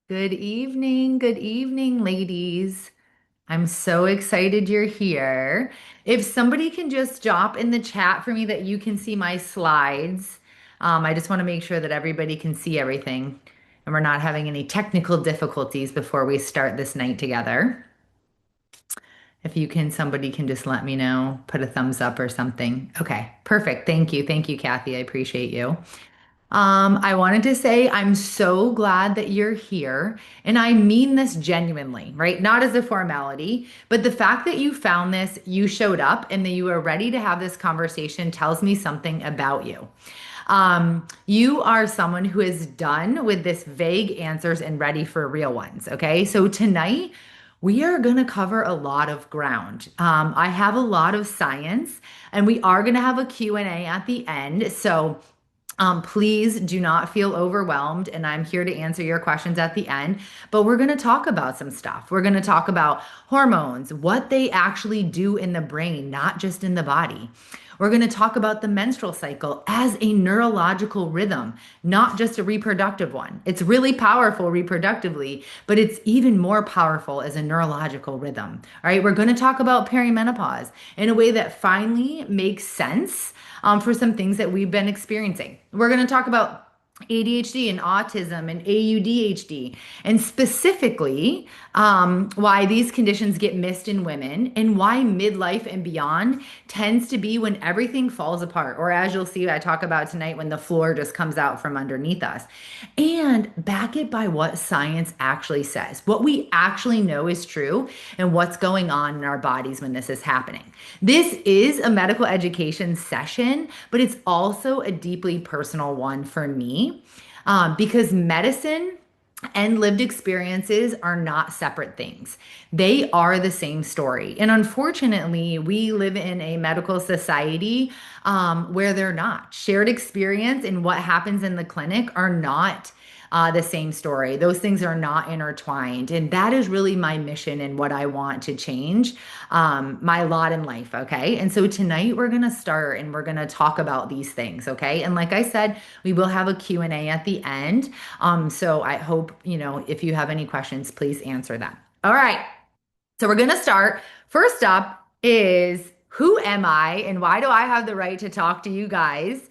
Good evening, ladies. I'm so excited you're here. If somebody can just drop in the chat for me that you can see my slides, I just want to make sure that everybody can see everything and we're not having any technical difficulties before we start this night together. If you can, somebody can just let me know, put a thumbs up or something. Okay, perfect. Thank you. Thank you, Kathy. I appreciate you. I wanted to say I'm so glad that you're here. And I mean this genuinely, right? Not as a formality, but the fact that you found this, you showed up, and that you are ready to have this conversation tells me something about you. You are someone who is done with this vague answers and ready for real ones. Okay. So tonight, we are going to cover a lot of ground. I have a lot of science, and we are going to have a Q&A at the end. So please do not feel overwhelmed, and I'm here to answer your questions at the end. But we're going to talk about some stuff. We're going to talk about hormones, what they actually do in the brain, not just in the body. We're going to talk about the menstrual cycle as a neurological rhythm, not just a reproductive one. It's really powerful reproductively, but it's even more powerful as a neurological rhythm. All right, we're going to talk about perimenopause in a way that finally makes sense for some things that we've been experiencing. We're going to talk about ADHD and autism and AUDHD, and specifically why these conditions get missed in women and why midlife and beyond tends to be when everything falls apart, or as you'll see, I talk about tonight, when the floor just comes out from underneath us. And back it by what science actually says, what we actually know is true, and what's going on in our bodies when this is happening. This is a medical education session, but it's also a deeply personal one for me because medicine and lived experiences are not separate things. They are the same story. And unfortunately, we live in a medical society where they're not. Shared experience and what happens in the clinic are not the same story. Those things are not intertwined. And that is really my mission and what I want to change my lot in life. Okay. And so tonight we're going to start and we're going to talk about these things. Okay. And like I said, we will have a Q&A at the end. So I hope, if you have any questions, please answer them. All right. So we're going to start. First up is, who am I and why do I have the right to talk to you guys,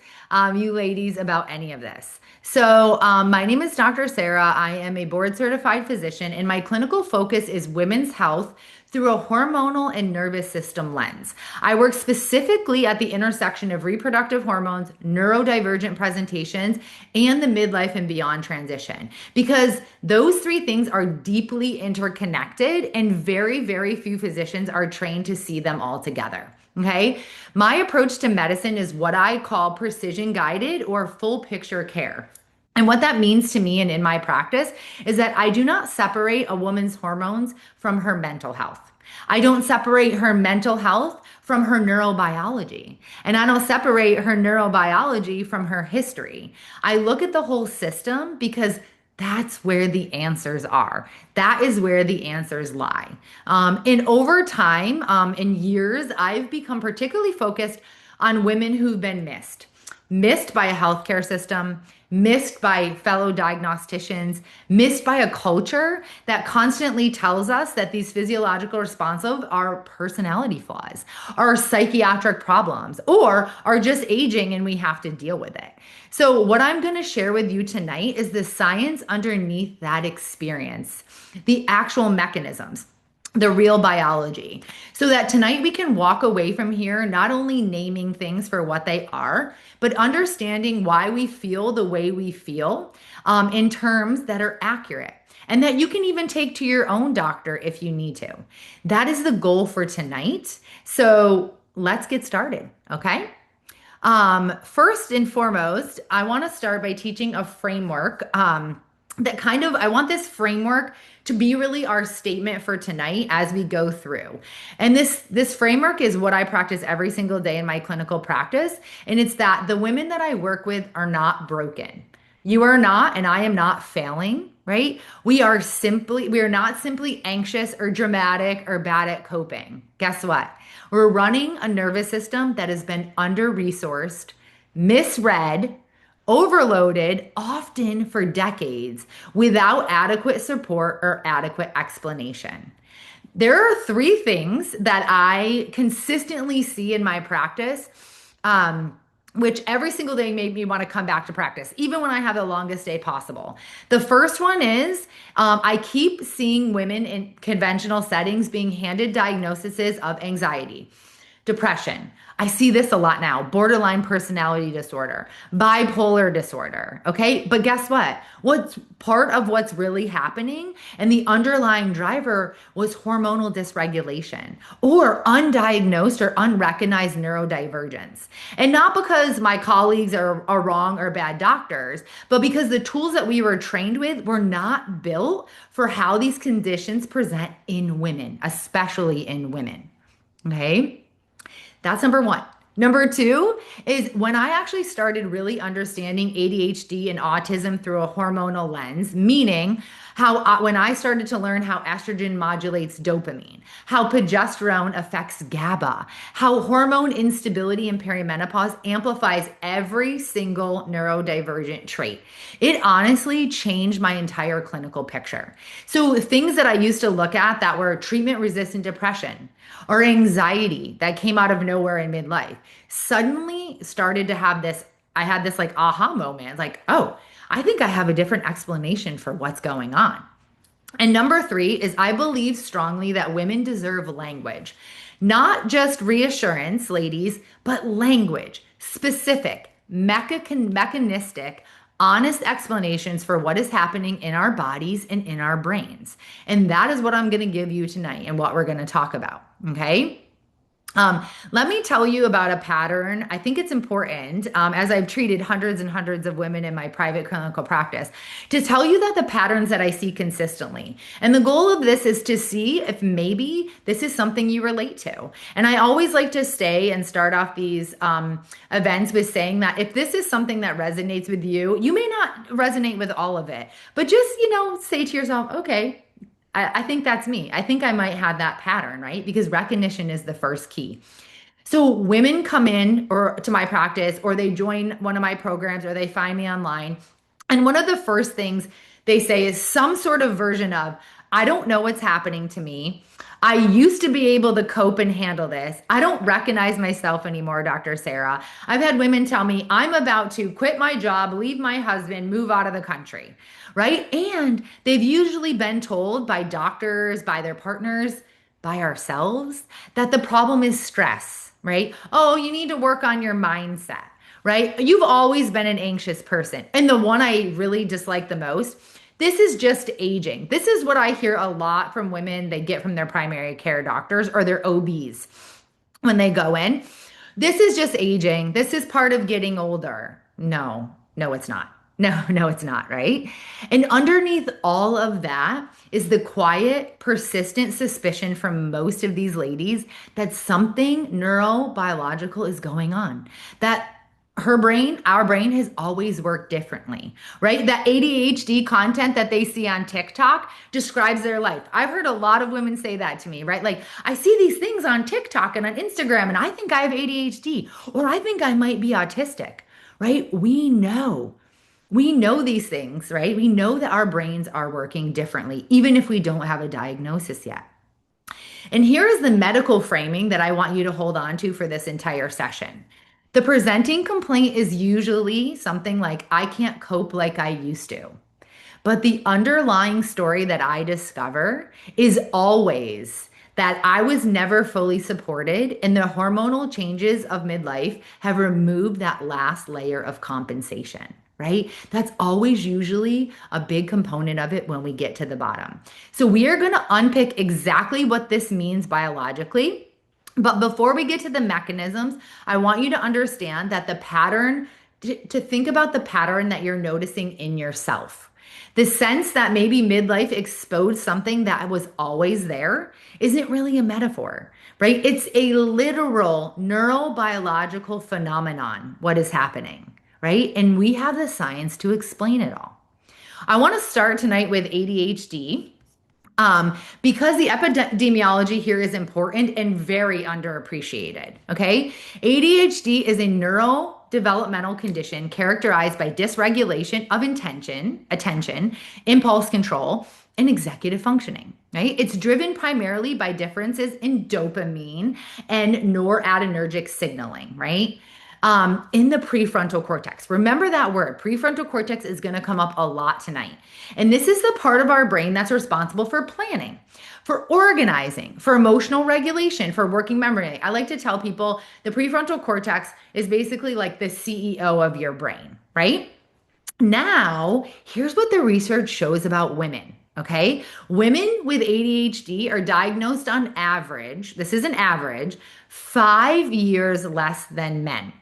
you ladies, about any of this? So, my name is Dr. Sarah. I am a board certified physician, and my clinical focus is women's health through a hormonal and nervous system lens. I work specifically at the intersection of reproductive hormones, neurodivergent presentations, and the midlife and beyond transition, because those three things are deeply interconnected, and very, very few physicians are trained to see them all together. Okay. My approach to medicine is what I call precision guided or full picture care. And what that means to me and in my practice is that I do not separate a woman's hormones from her mental health. I don't separate her mental health from her neurobiology. And I don't separate her neurobiology from her history. I look at the whole system because that's where the answers are. That is where the answers lie. And over time, in years, I've become particularly focused on women who've been missed by a healthcare system, missed by fellow diagnosticians, missed by a culture that constantly tells us that these physiological responses are personality flaws, are psychiatric problems, or are just aging and we have to deal with it. So, what I'm going to share with you tonight is the science underneath that experience, the actual mechanisms, the real biology, so that tonight we can walk away from here not only naming things for what they are, but understanding why we feel the way we feel in terms that are accurate and that you can even take to your own doctor if you need to. That is the goal for tonight. So let's get started, okay? First and foremost, I want to start by teaching a framework I want this framework to be really our statement for tonight as we go through. And this framework is what I practice every single day in my clinical practice. And it's that the women that I work with are not broken. You are not, and I am not failing, right? We are not simply anxious or dramatic or bad at coping. Guess what? We're running a nervous system that has been under resourced, misread, overloaded, often for decades, without adequate support or adequate explanation. There are three things that I consistently see in my practice, um, which every single day made me want to come back to practice, even when I have the longest day possible. The first one is I keep seeing women in conventional settings being handed diagnoses of anxiety, depression. I see this a lot now, borderline personality disorder, bipolar disorder. Okay. But guess what? What's part of what's really happening and the underlying driver was hormonal dysregulation or undiagnosed or unrecognized neurodivergence. And not because my colleagues are wrong or bad doctors, but because the tools that we were trained with were not built for how these conditions present in women, especially in women. Okay. That's number one. Number two is when I actually started really understanding ADHD and autism through a hormonal lens, meaning when I started to learn how estrogen modulates dopamine, how progesterone affects GABA, how hormone instability in perimenopause amplifies every single neurodivergent trait. It honestly changed my entire clinical picture. So things that I used to look at that were treatment resistant depression, or anxiety that came out of nowhere in midlife suddenly started to have this. I had this like aha moment like, oh, I think I have a different explanation for what's going on. And number three is I believe strongly that women deserve language, not just reassurance, ladies, but language, specific, mechanistic, honest explanations for what is happening in our bodies and in our brains. And that is what I'm going to give you tonight and what we're going to talk about. Okay. Let me tell you about a pattern. I think it's important, as I've treated hundreds and hundreds of women in my private clinical practice, to tell you that the patterns that I see consistently. And the goal of this is to see if maybe this is something you relate to. And I always like to stay and start off these events with saying that if this is something that resonates with you, you may not resonate with all of it, but just, say to yourself, okay, I think that's me. I think I might have that pattern, right? Because recognition is the first key. So women come in or to my practice or they join one of my programs or they find me online. And one of the first things they say is some sort of version of, I don't know what's happening to me. I used to be able to cope and handle this. I don't recognize myself anymore, Dr. Sarah. I've had women tell me I'm about to quit my job, leave my husband, move out of the country, right? And they've usually been told by doctors, by their partners, by ourselves that the problem is stress, right? Oh, you need to work on your mindset, right? You've always been an anxious person. And the one I really dislike the most, this is just aging. This is what I hear a lot from women they get from their primary care doctors or their OBs when they go in. This is just aging. This is part of getting older. No, no, it's not. No, no, it's not, right? And underneath all of that is the quiet, persistent suspicion from most of these ladies that something neurobiological is going on, that her brain, our brain has always worked differently, right? That ADHD content that they see on TikTok describes their life. I've heard a lot of women say that to me, right? Like, I see these things on TikTok and on Instagram, and I think I have ADHD, or I think I might be autistic, right? We know these things, right? We know that our brains are working differently, even if we don't have a diagnosis yet. And here is the medical framing that I want you to hold on to for this entire session. The presenting complaint is usually something like, I can't cope like I used to. But the underlying story that I discover is always that I was never fully supported, and the hormonal changes of midlife have removed that last layer of compensation, right? That's always usually a big component of it when we get to the bottom. So we are going to unpick exactly what this means biologically. But before we get to the mechanisms, I want you to understand that the pattern, to think about the pattern that you're noticing in yourself. The sense that maybe midlife exposed something that was always there isn't really a metaphor, right? It's a literal neurobiological phenomenon, what is happening, right? And we have the science to explain it all. I want to start tonight with ADHD. Because the epidemiology here is important and very underappreciated. Okay. ADHD is a neurodevelopmental neurodevelopmental condition characterized by dysregulation of attention, impulse control, and executive functioning, right? It's driven primarily by differences in dopamine and noradrenergic signaling, right? In the prefrontal cortex. Remember that word. Prefrontal cortex is going to come up a lot tonight. And this is the part of our brain that's responsible for planning, for organizing, for emotional regulation, for working memory. I like to tell people the prefrontal cortex is basically like the CEO of your brain, right? Now, here's what the research shows about women. Okay. Women with ADHD are diagnosed on average, this is an average, 5 years less than men.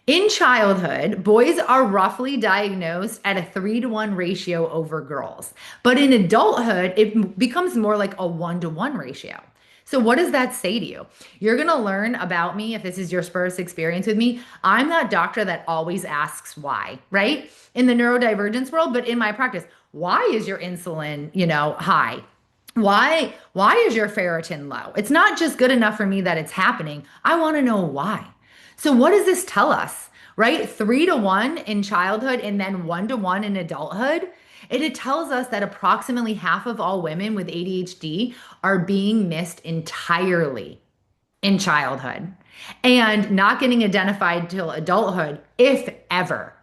In childhood, boys are roughly diagnosed at a 3-to-1 ratio over girls. But in adulthood, it becomes more like a 1-to-1 ratio. So, what does that say to you? You're going to learn about me if this is your first experience with me. I'm that doctor that always asks why, right? In the neurodivergence world, but in my practice, why is your insulin, high? Why is your ferritin low? It's not just good enough for me that it's happening. I want to know why. So what does this tell us, right? 3-to-1 in childhood and then 1-to-1 in adulthood. It tells us that approximately half of all women with ADHD are being missed entirely in childhood and not getting identified till adulthood, if ever.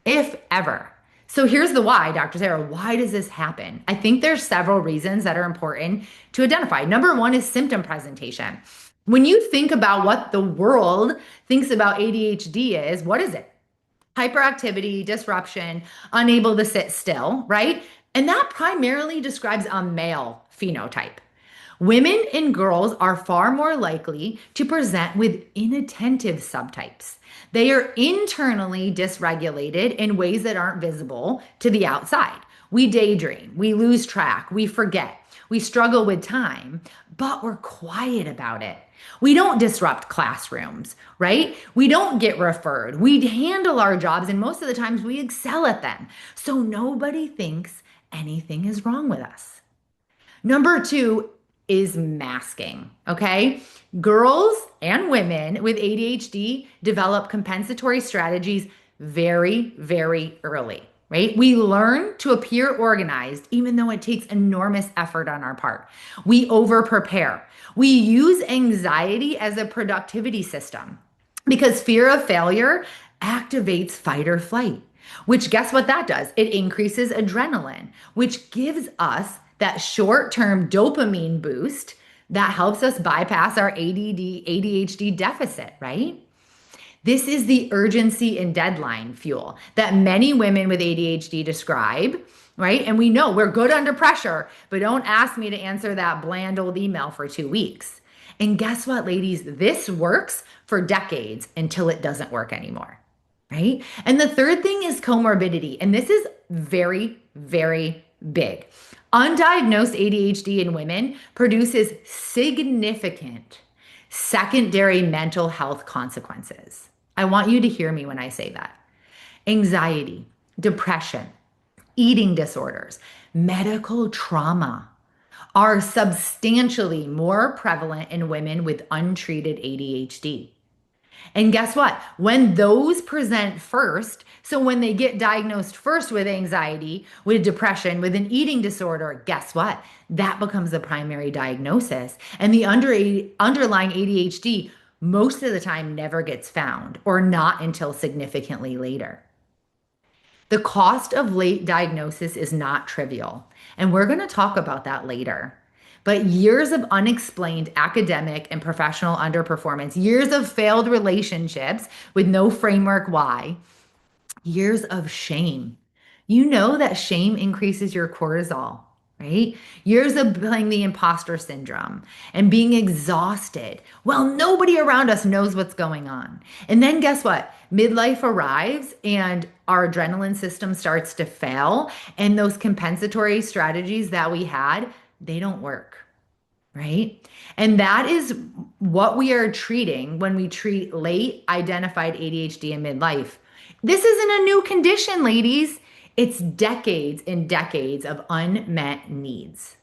If ever. So here's the why, Dr. Sarah. Why does this happen? I think there's several reasons that are important to identify. Number one is symptom presentation. When you think about what the world thinks about ADHD is, what is it? Hyperactivity, disruption, unable to sit still, right? And that primarily describes a male phenotype. Women and girls are far more likely to present with inattentive subtypes. They are internally dysregulated in ways that aren't visible to the outside. We daydream, we lose track, we forget, we struggle with time, but we're quiet about it. We don't disrupt classrooms, right? We don't get referred. We handle our jobs, and most of the times we excel at them. So nobody thinks anything is wrong with us. Number two is masking, okay? Girls and women with ADHD develop compensatory strategies very, very early, right? We learn to appear organized, even though it takes enormous effort on our part. We over prepare. We use anxiety as a productivity system because fear of failure activates fight or flight, which guess what that does? It increases adrenaline, which gives us that short-term dopamine boost that helps us bypass our ADHD deficit, right? This is the urgency and deadline fuel that many women with ADHD describe, right? And we know we're good under pressure, but don't ask me to answer that bland old email for 2 weeks. And guess what, ladies? This works for decades until it doesn't work anymore, right? And the third thing is comorbidity. And this is very, very big. Undiagnosed ADHD in women produces significant secondary mental health consequences. I want you to hear me when I say that. Anxiety, depression, eating disorders, medical trauma are substantially more prevalent in women with untreated ADHD. And guess what? When those present first, so when they get diagnosed first with anxiety, with depression, with an eating disorder, guess what? That becomes the primary diagnosis. And the underlying ADHD most of the time never gets found or not until significantly later. The cost of late diagnosis is not trivial. And we're going to talk about that later. But years of unexplained academic and professional underperformance, years of failed relationships with no framework why, years of shame. You know that shame increases your cortisol, right? Years of playing the imposter syndrome and being exhausted. Well, nobody around us knows what's going on. And then guess what? Midlife arrives and our adrenaline system starts to fail. And those compensatory strategies that we had, they don't work, right? And that is what we are treating when we treat late identified ADHD in midlife. This isn't a new condition, ladies. It's decades and decades of unmet needs,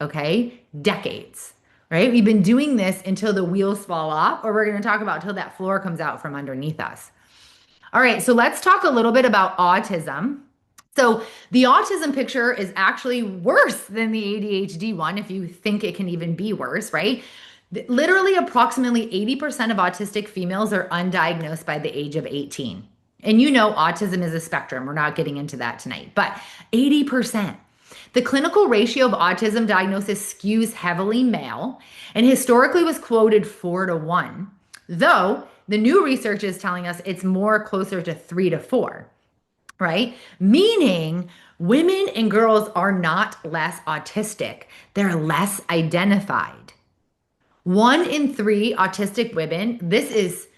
okay? Decades, right? We've been doing this until the wheels fall off, or we're going to talk about till that floor comes out from underneath us. All right, so let's talk a little bit about autism. So, the autism picture is actually worse than the ADHD one, if you think it can even be worse, right? Literally, approximately 80% of autistic females are undiagnosed by the age of 18. And you know, autism is a spectrum. We're not getting into that tonight, but 80%. The clinical ratio of autism diagnosis skews heavily male and historically was quoted 4 to 1, though the new research is telling us it's more closer to 3 to 4, right? Meaning women and girls are not less autistic, they're less identified. 1 in 3 autistic women, this is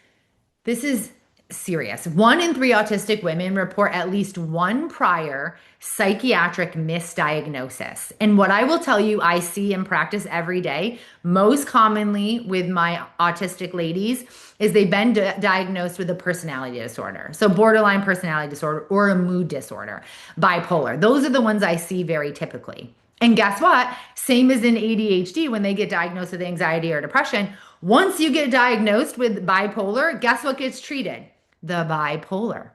serious. 1 in 3 autistic women report at least one prior psychiatric misdiagnosis. And what I will tell you, I see in practice every day, most commonly with my autistic ladies, is they've been diagnosed with a personality disorder. So, borderline personality disorder or a mood disorder, bipolar. Those are the ones I see very typically. And guess what? Same as in ADHD, when they get diagnosed with anxiety or depression, once you get diagnosed with bipolar, guess what gets treated? The bipolar,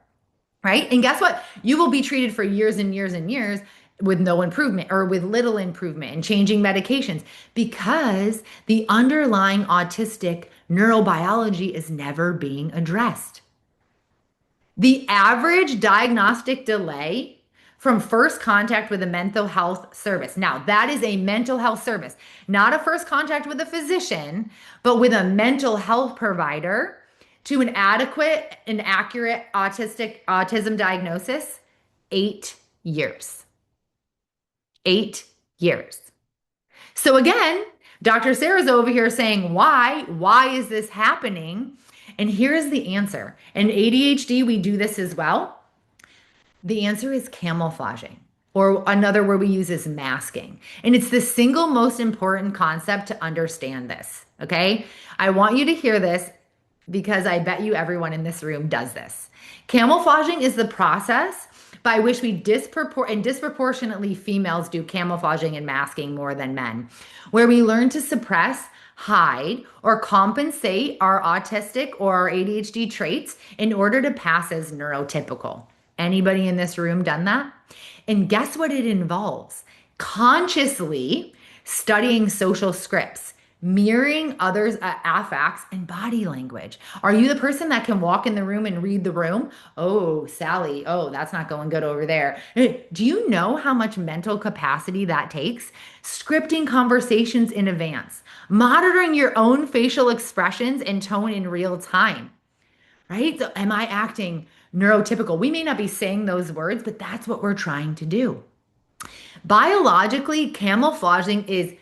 right? And guess what? You will be treated for years and years and years with no improvement or with little improvement and changing medications because the underlying autistic neurobiology is never being addressed. The average diagnostic delay from first contact with a mental health service. Now, that is a mental health service, not a first contact with a physician, but with a mental health provider to an adequate and accurate autism diagnosis, 8 years. 8 years. So again, Dr. Sarah's over here saying, why? Why is this happening? And here's the answer. In ADHD, we do this as well. The answer is camouflaging, or another word we use is masking. And it's the single most important concept to understand this, okay? I want you to hear this because I bet you everyone in this room does this. Camouflaging is the process by which we disproportionately females do camouflaging and masking more than men, where we learn to suppress, hide, or compensate our autistic or our ADHD traits in order to pass as neurotypical. Anybody in this room done that? And guess what it involves? Consciously studying social scripts, mirroring others' affects and body language. Are you the person that can walk in the room and read the room? Oh, Sally, oh, that's not going good over there. Do you know how much mental capacity that takes? Scripting conversations in advance, monitoring your own facial expressions and tone in real time, right? So am I acting neurotypical? We may not be saying those words, but that's what we're trying to do. Biologically, camouflaging is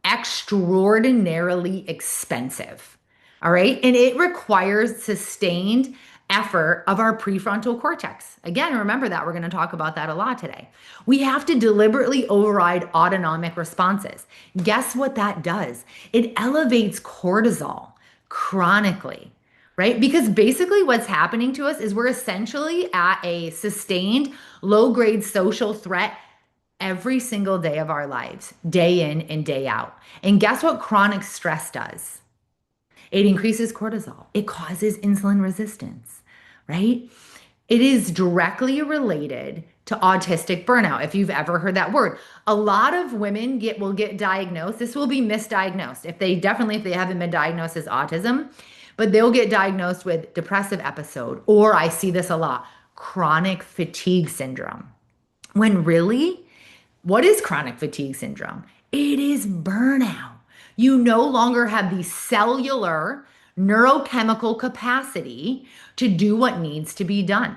extraordinarily expensive. All right. And it requires sustained effort of our prefrontal cortex. Again, remember that we're going to talk about that a lot today. We have to deliberately override autonomic responses. Guess what that does? It elevates cortisol chronically, right? Because basically what's happening to us is we're essentially at a sustained low grade social threat every single day of our lives, day in and day out. And guess what chronic stress does? It increases cortisol. It causes insulin resistance, right? It is directly related to autistic burnout, if you've ever heard that word. A lot of women will get diagnosed. This will be misdiagnosed. If they haven't been diagnosed as autism, but they'll get diagnosed with depressive episode, or I see this a lot, chronic fatigue syndrome. When really, what is chronic fatigue syndrome? It is burnout. You no longer have the cellular neurochemical capacity to do what needs to be done.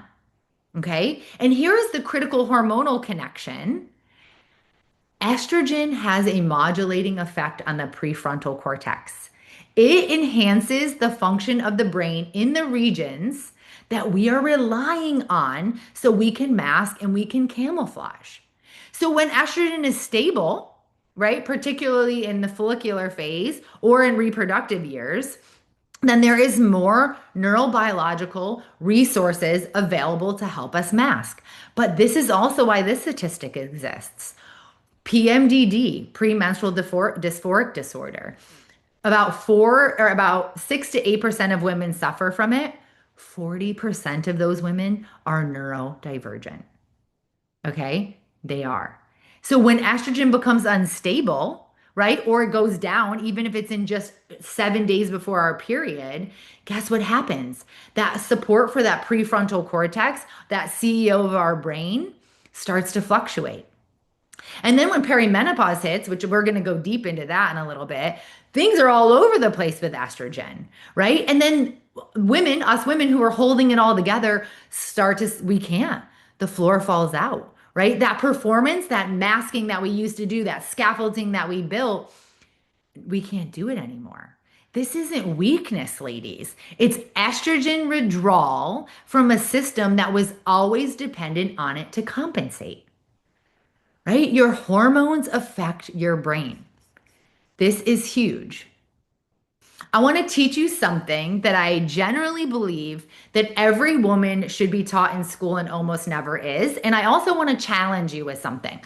Okay? And here is the critical hormonal connection. Estrogen has a modulating effect on the prefrontal cortex. It enhances the function of the brain in the regions that we are relying on so we can mask and we can camouflage. So when estrogen is stable, right, particularly in the follicular phase or in reproductive years, then there is more neurobiological resources available to help us mask. But this is also why this statistic exists. PMDD, premenstrual dysphoric disorder. About 6 to 8% of women suffer from it. 40% of those women are neurodivergent. Okay, they are. So when estrogen becomes unstable, right, or it goes down, even if it's in just 7 days before our period, guess what happens? That support for that prefrontal cortex, that CEO of our brain, starts to fluctuate. And then when perimenopause hits, which we're going to go deep into that in a little bit, things are all over the place with estrogen, right? And then women, us women who are holding it all together, we can't. The floor falls out, right? That performance, that masking that we used to do, that scaffolding that we built, we can't do it anymore. This isn't weakness, ladies. It's estrogen withdrawal from a system that was always dependent on it to compensate, right? Your hormones affect your brain. This is huge. I want to teach you something that I generally believe that every woman should be taught in school and almost never is. And I also want to challenge you with something.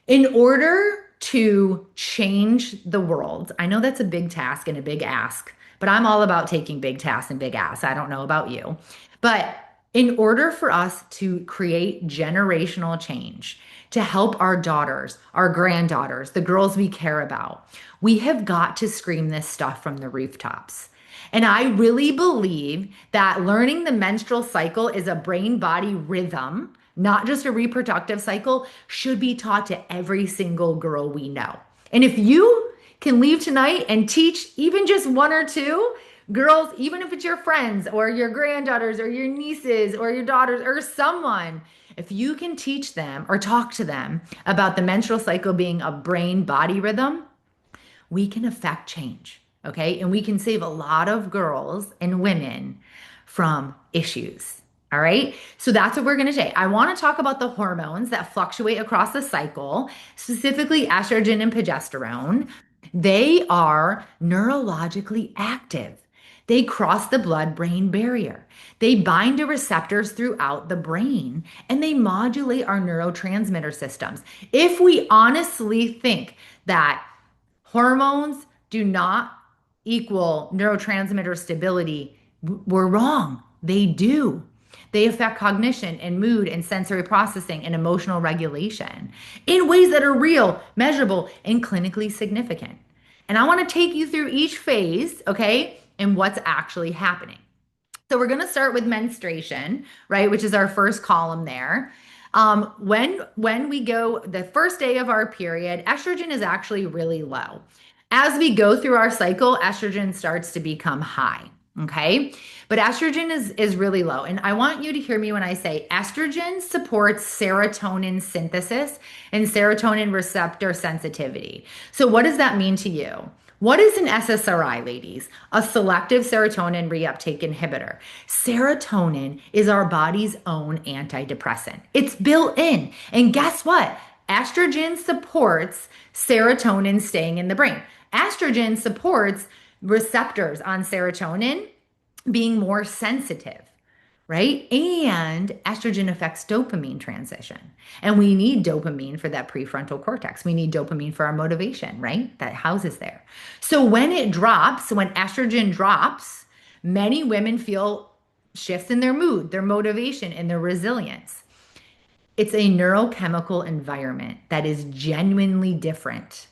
In order to change the world, I know that's a big task and a big ask, but I'm all about taking big tasks and big asks. I don't know about you. But in order for us to create generational change, to help our daughters, our granddaughters, the girls we care about, we have got to scream this stuff from the rooftops. And I really believe that learning the menstrual cycle is a brain body rhythm, not just a reproductive cycle, should be taught to every single girl we know. And if you can leave tonight and teach even just one or two girls, even if it's your friends or your granddaughters or your nieces or your daughters or someone, if you can teach them or talk to them about the menstrual cycle being a brain body rhythm, we can affect change. Okay. And we can save a lot of girls and women from issues. All right. So that's what we're going to say. I want to talk about the hormones that fluctuate across the cycle, specifically estrogen and progesterone. They are neurologically active. They cross the blood-brain barrier. They bind to receptors throughout the brain and they modulate our neurotransmitter systems. If we honestly think that hormones do not equal neurotransmitter stability, we're wrong. They do. They affect cognition and mood and sensory processing and emotional regulation in ways that are real, measurable, and clinically significant. And I want to take you through each phase, okay, and what's actually happening. So we're going to start with menstruation, right, which is our first column there. When we go the first day of our period, estrogen is actually really low. As we go through our cycle, estrogen starts to become high. Okay. But estrogen is really low. And I want you to hear me when I say estrogen supports serotonin synthesis and serotonin receptor sensitivity. So what does that mean to you? What is an SSRI, ladies? A selective serotonin reuptake inhibitor. Serotonin is our body's own antidepressant. It's built in. And guess what? Estrogen supports serotonin staying in the brain. Estrogen supports receptors on serotonin being more sensitive, right? And estrogen affects dopamine transition. And we need dopamine for that prefrontal cortex. We need dopamine for our motivation, right? That houses there. So when it drops, when estrogen drops, many women feel shifts in their mood, their motivation, and their resilience. It's a neurochemical environment that is genuinely different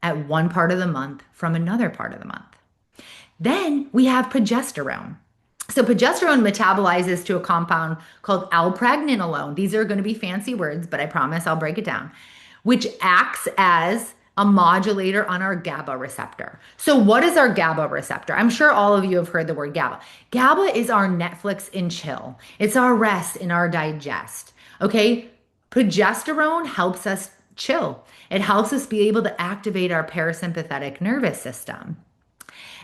at one part of the month from another part of the month. Then we have progesterone. So progesterone metabolizes to a compound called L-pregnenolone. These are going to be fancy words, but I promise I'll break it down, which acts as a modulator on our GABA receptor. So what is our GABA receptor? I'm sure all of you have heard the word GABA. GABA is our Netflix and chill. It's our rest and our digest. Okay? Progesterone helps us chill. It helps us be able to activate our parasympathetic nervous system.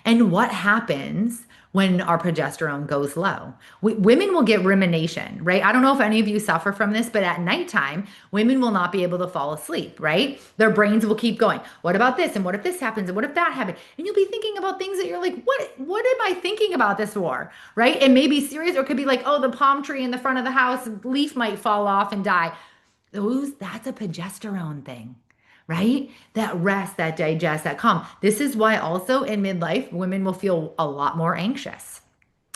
And what happens when our progesterone goes low? Women will get rumination, right? I don't know if any of you suffer from this, but at nighttime, women will not be able to fall asleep, right? Their brains will keep going. What about this? And what if this happens? And what if that happens? And you'll be thinking about things that you're like, what am I thinking about this for? Right? It may be serious, or it could be like, oh, the palm tree in the front of the house, leaf might fall off and die. That's a progesterone thing, right? That rest, that digest, that calm. This is why also in midlife, women will feel a lot more anxious.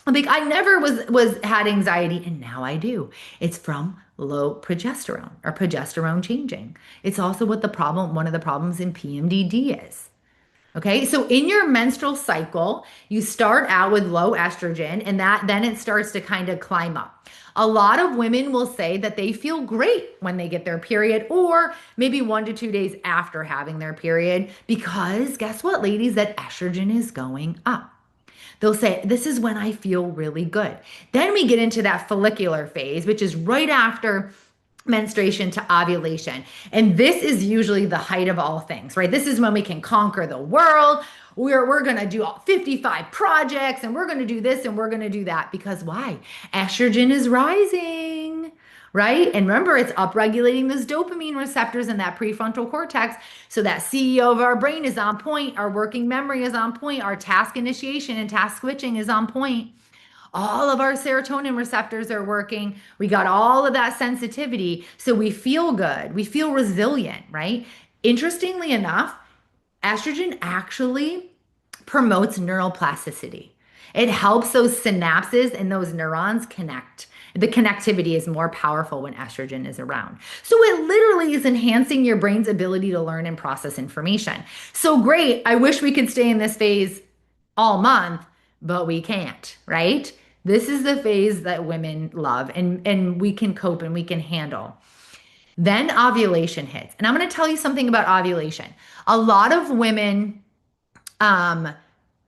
Like I never was had anxiety and now I do. It's from low progesterone or progesterone changing. It's also what the problem, one of the problems in PMDD is. Okay, so in your menstrual cycle, you start out with low estrogen and that then it starts to kind of climb up. A lot of women will say that they feel great when they get their period or maybe 1 to 2 days after having their period because guess what, ladies, that estrogen is going up. They'll say, this is when I feel really good. Then we get into that follicular phase, which is right after menstruation to ovulation. And this is usually the height of all things, right? This is when we can conquer the world. We're going to do all 55 projects and we're going to do this and we're going to do that because why? Estrogen is rising, right? And remember, it's upregulating those dopamine receptors in that prefrontal cortex. So that CEO of our brain is on point. Our working memory is on point. Our task initiation and task switching is on point. All of our serotonin receptors are working. We got all of that sensitivity. So we feel good. We feel resilient, right? Interestingly enough, estrogen actually promotes neural plasticity. It helps those synapses and those neurons connect. The connectivity is more powerful when estrogen is around. So it literally is enhancing your brain's ability to learn and process information. So great. I wish we could stay in this phase all month, but we can't, right? This is the phase that women love and we can cope and we can handle. Then ovulation hits. And I'm going to tell you something about ovulation. A lot of women um,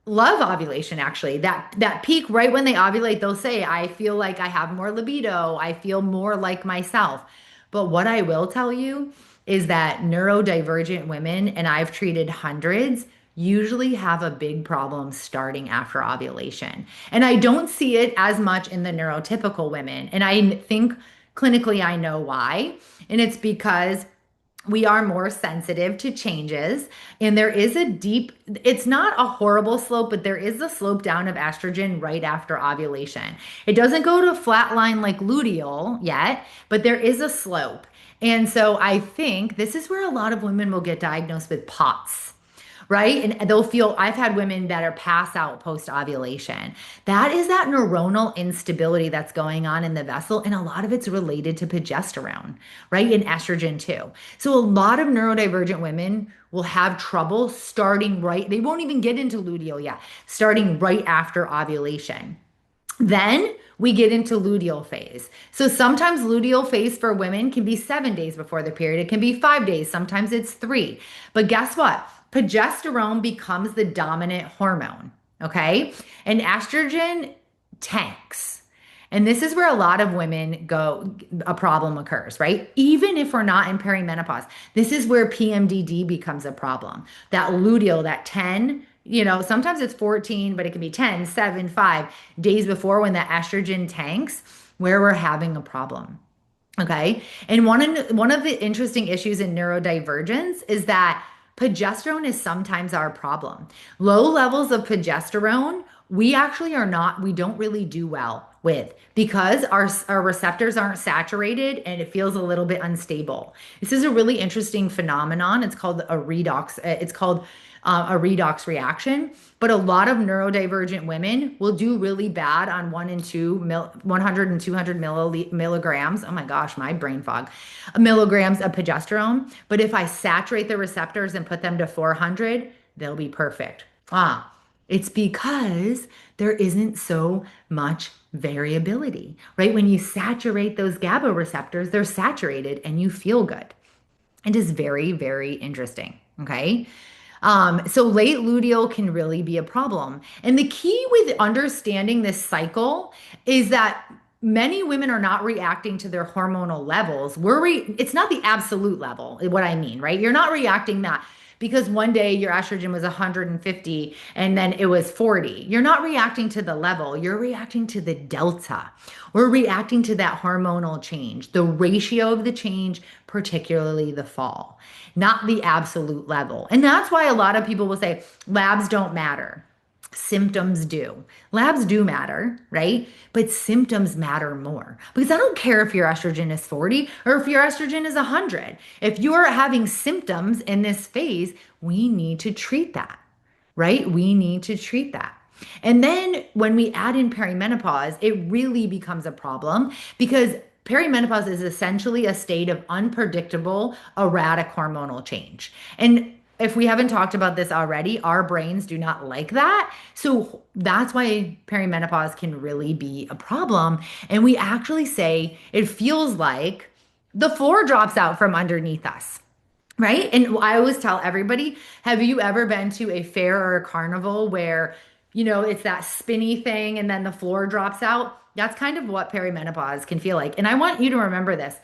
love ovulation actually. That peak right when they ovulate, they'll say, I feel like I have more libido. I feel more like myself. But what I will tell you is that neurodivergent women, and I've treated hundreds, usually have a big problem starting after ovulation. And I don't see it as much in the neurotypical women. And I think clinically I know why. And it's because we are more sensitive to changes. And there is a deep, it's not a horrible slope, but there is a slope down of estrogen right after ovulation. It doesn't go to a flat line like luteal yet, but there is a slope. And so I think this is where a lot of women will get diagnosed with POTS, right? And they'll feel, I've had women that are pass out post ovulation. That is that neuronal instability that's going on in the vessel. And a lot of it's related to progesterone, right? And estrogen too. So a lot of neurodivergent women will have trouble starting right. They won't even get into luteal yet, starting right after ovulation. Then we get into luteal phase. So sometimes luteal phase for women can be 7 days before the period. It can be 5 days. Sometimes it's 3. But guess what? Progesterone becomes the dominant hormone. Okay. And estrogen tanks. And this is where a lot of women go, a problem occurs, right? Even if we're not in perimenopause, this is where PMDD becomes a problem. That luteal, that 10, sometimes it's 14, but it can be 10, 7, 5 days before when the estrogen tanks, where we're having a problem. Okay. And one of the interesting issues in neurodivergence is that progesterone is sometimes our problem. Low levels of progesterone, we actually we don't really do well with because our receptors aren't saturated and it feels a little bit unstable. This is a really interesting phenomenon. It's called a redox. It's called a redox reaction. But a lot of neurodivergent women will do really bad on 100 and 200 milligrams. Oh my gosh, my brain fog. Milligrams of progesterone. But if I saturate the receptors and put them to 400, they'll be perfect. It's because there isn't so much variability, right? When you saturate those GABA receptors, they're saturated and you feel good. It is very, very interesting. Okay. So late luteal can really be a problem. And the key with understanding this cycle is that many women are not reacting to their hormonal levels. It's not the absolute level, what I mean, right? You're not reacting that because one day your estrogen was 150 and then it was 40. You're not reacting to the level, you're reacting to the delta. We're reacting to that hormonal change, the ratio of the change, particularly the fall, not the absolute level. And that's why a lot of people will say labs don't matter. Symptoms do. Labs do matter, right? But symptoms matter more because I don't care if your estrogen is 40 or if your estrogen is 100. If you are having symptoms in this phase, we need to treat that, right? We need to treat that. And then when we add in perimenopause, it really becomes a problem because perimenopause is essentially a state of unpredictable, erratic hormonal change. And if we haven't talked about this already, our brains do not like that. So that's why perimenopause can really be a problem. And we actually say it feels like the floor drops out from underneath us. Right. And I always tell everybody, have you ever been to a fair or a carnival where, it's that spinny thing and then the floor drops out? That's kind of what perimenopause can feel like. And I want you to remember this.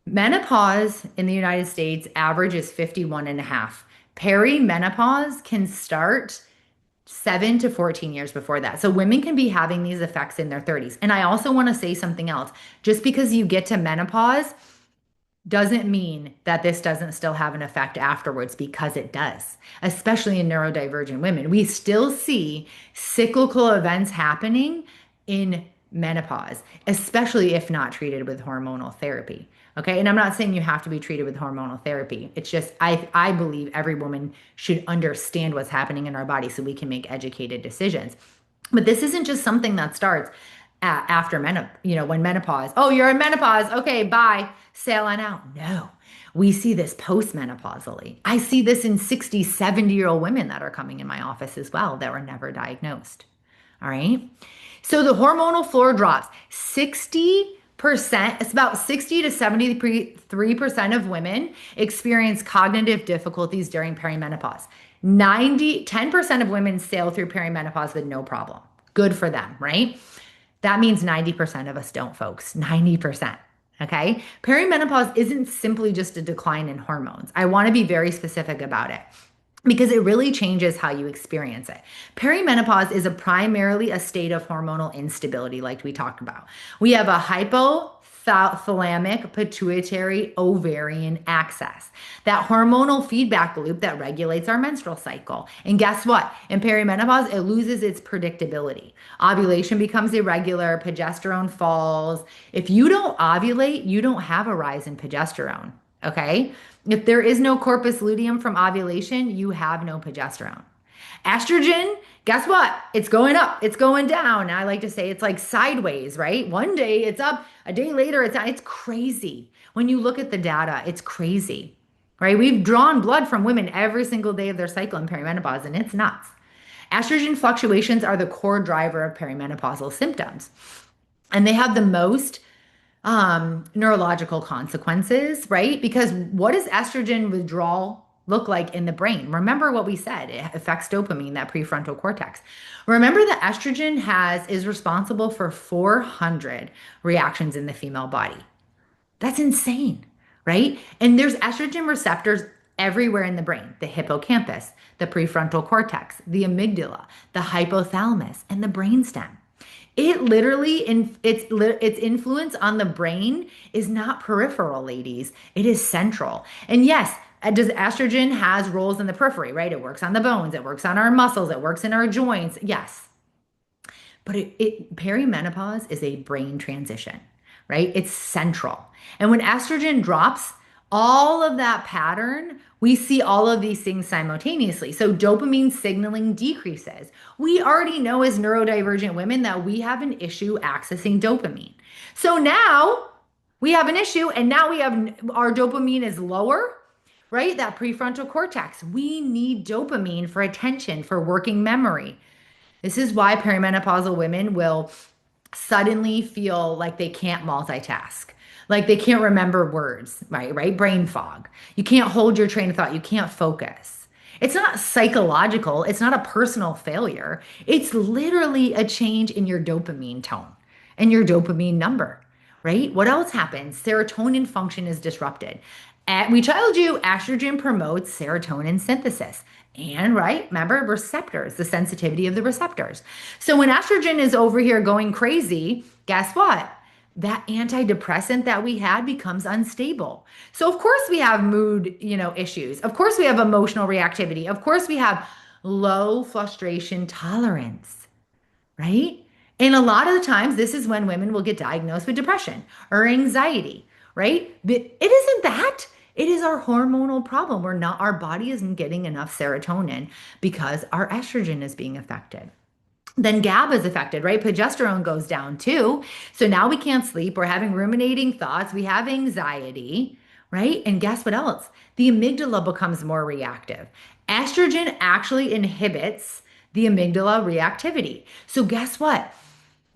Menopause in the United States average is 51 and a half. Perimenopause can start 7 to 14 years before that. So women can be having these effects in their 30s. And I also want to say something else. Just because you get to menopause, doesn't mean that this doesn't still have an effect afterwards because it does, especially in neurodivergent women. We still see cyclical events happening in menopause, especially if not treated with hormonal therapy. Okay. And I'm not saying you have to be treated with hormonal therapy. It's just, I believe every woman should understand what's happening in our body so we can make educated decisions. But this isn't just something that starts after menopause, when menopause, oh, you're in menopause. Okay, bye. Sail on out. No, we see this postmenopausally. I see this in 60, 70-year-old women that are coming in my office as well that were never diagnosed. All right. So the hormonal floor drops 60%. It's about 60 to 73% of women experience cognitive difficulties during perimenopause. 10% of women sail through perimenopause with no problem. Good for them, right? That means 90% of us don't, folks. 90%. Okay. Perimenopause isn't simply just a decline in hormones. I want to be very specific about it because it really changes how you experience it. Perimenopause is primarily a state of hormonal instability, like we talked about. We have a hypothalamic pituitary ovarian axis, that hormonal feedback loop that regulates our menstrual cycle. And guess what? In perimenopause, it loses its predictability. Ovulation becomes irregular, progesterone falls. If you don't ovulate, you don't have a rise in progesterone. Okay. If there is no corpus luteum from ovulation, you have no progesterone. Estrogen, guess what? It's going up, it's going down. I like to say it's like sideways, right? One day it's up, a day later it's down. It's crazy. When you look at the data, it's crazy, right? We've drawn blood from women every single day of their cycle in perimenopause, and it's nuts. Estrogen fluctuations are the core driver of perimenopausal symptoms, and they have the most neurological consequences, right? Because what does estrogen withdrawal look like in the brain? Remember what we said, it affects dopamine, that prefrontal cortex. Remember that estrogen is responsible for 400 reactions in the female body. That's insane, right? And there's estrogen receptors everywhere in the brain, the hippocampus, the prefrontal cortex, the amygdala, the hypothalamus, and the brainstem. It literally, its influence on the brain is not peripheral, ladies. It is central. And yes, does estrogen has roles in the periphery, right? It works on the bones, it works on our muscles, it works in our joints. Yes. But perimenopause is a brain transition, right? It's central. And when estrogen drops, all of that pattern, we see all of these things simultaneously. So dopamine signaling decreases. We already know as neurodivergent women that we have an issue accessing dopamine. So now we have an issue, and now we have our dopamine is lower, right? That prefrontal cortex. We need dopamine for attention, for working memory. This is why perimenopausal women will suddenly feel like they can't multitask. Like they can't remember words, right? Right? Brain fog. You can't hold your train of thought. You can't focus. It's not psychological. It's not a personal failure. It's literally a change in your dopamine tone and your dopamine number, right? What else happens? Serotonin function is disrupted. We told you estrogen promotes serotonin synthesis. And right, remember receptors, the sensitivity of the receptors. So when estrogen is over here going crazy, guess what? That antidepressant that we had becomes unstable. So of course we have mood, issues. Of course we have emotional reactivity. Of course we have low frustration tolerance, right? And a lot of the times this is when women will get diagnosed with depression or anxiety, right? But it isn't that. It is our hormonal problem. Our body isn't getting enough serotonin because our estrogen is being affected. then GABA is affected, right? Progesterone goes down too. So now we can't sleep. We're having ruminating thoughts. We have anxiety, right? And guess what else? The amygdala becomes more reactive. Estrogen actually inhibits the amygdala reactivity. So guess what?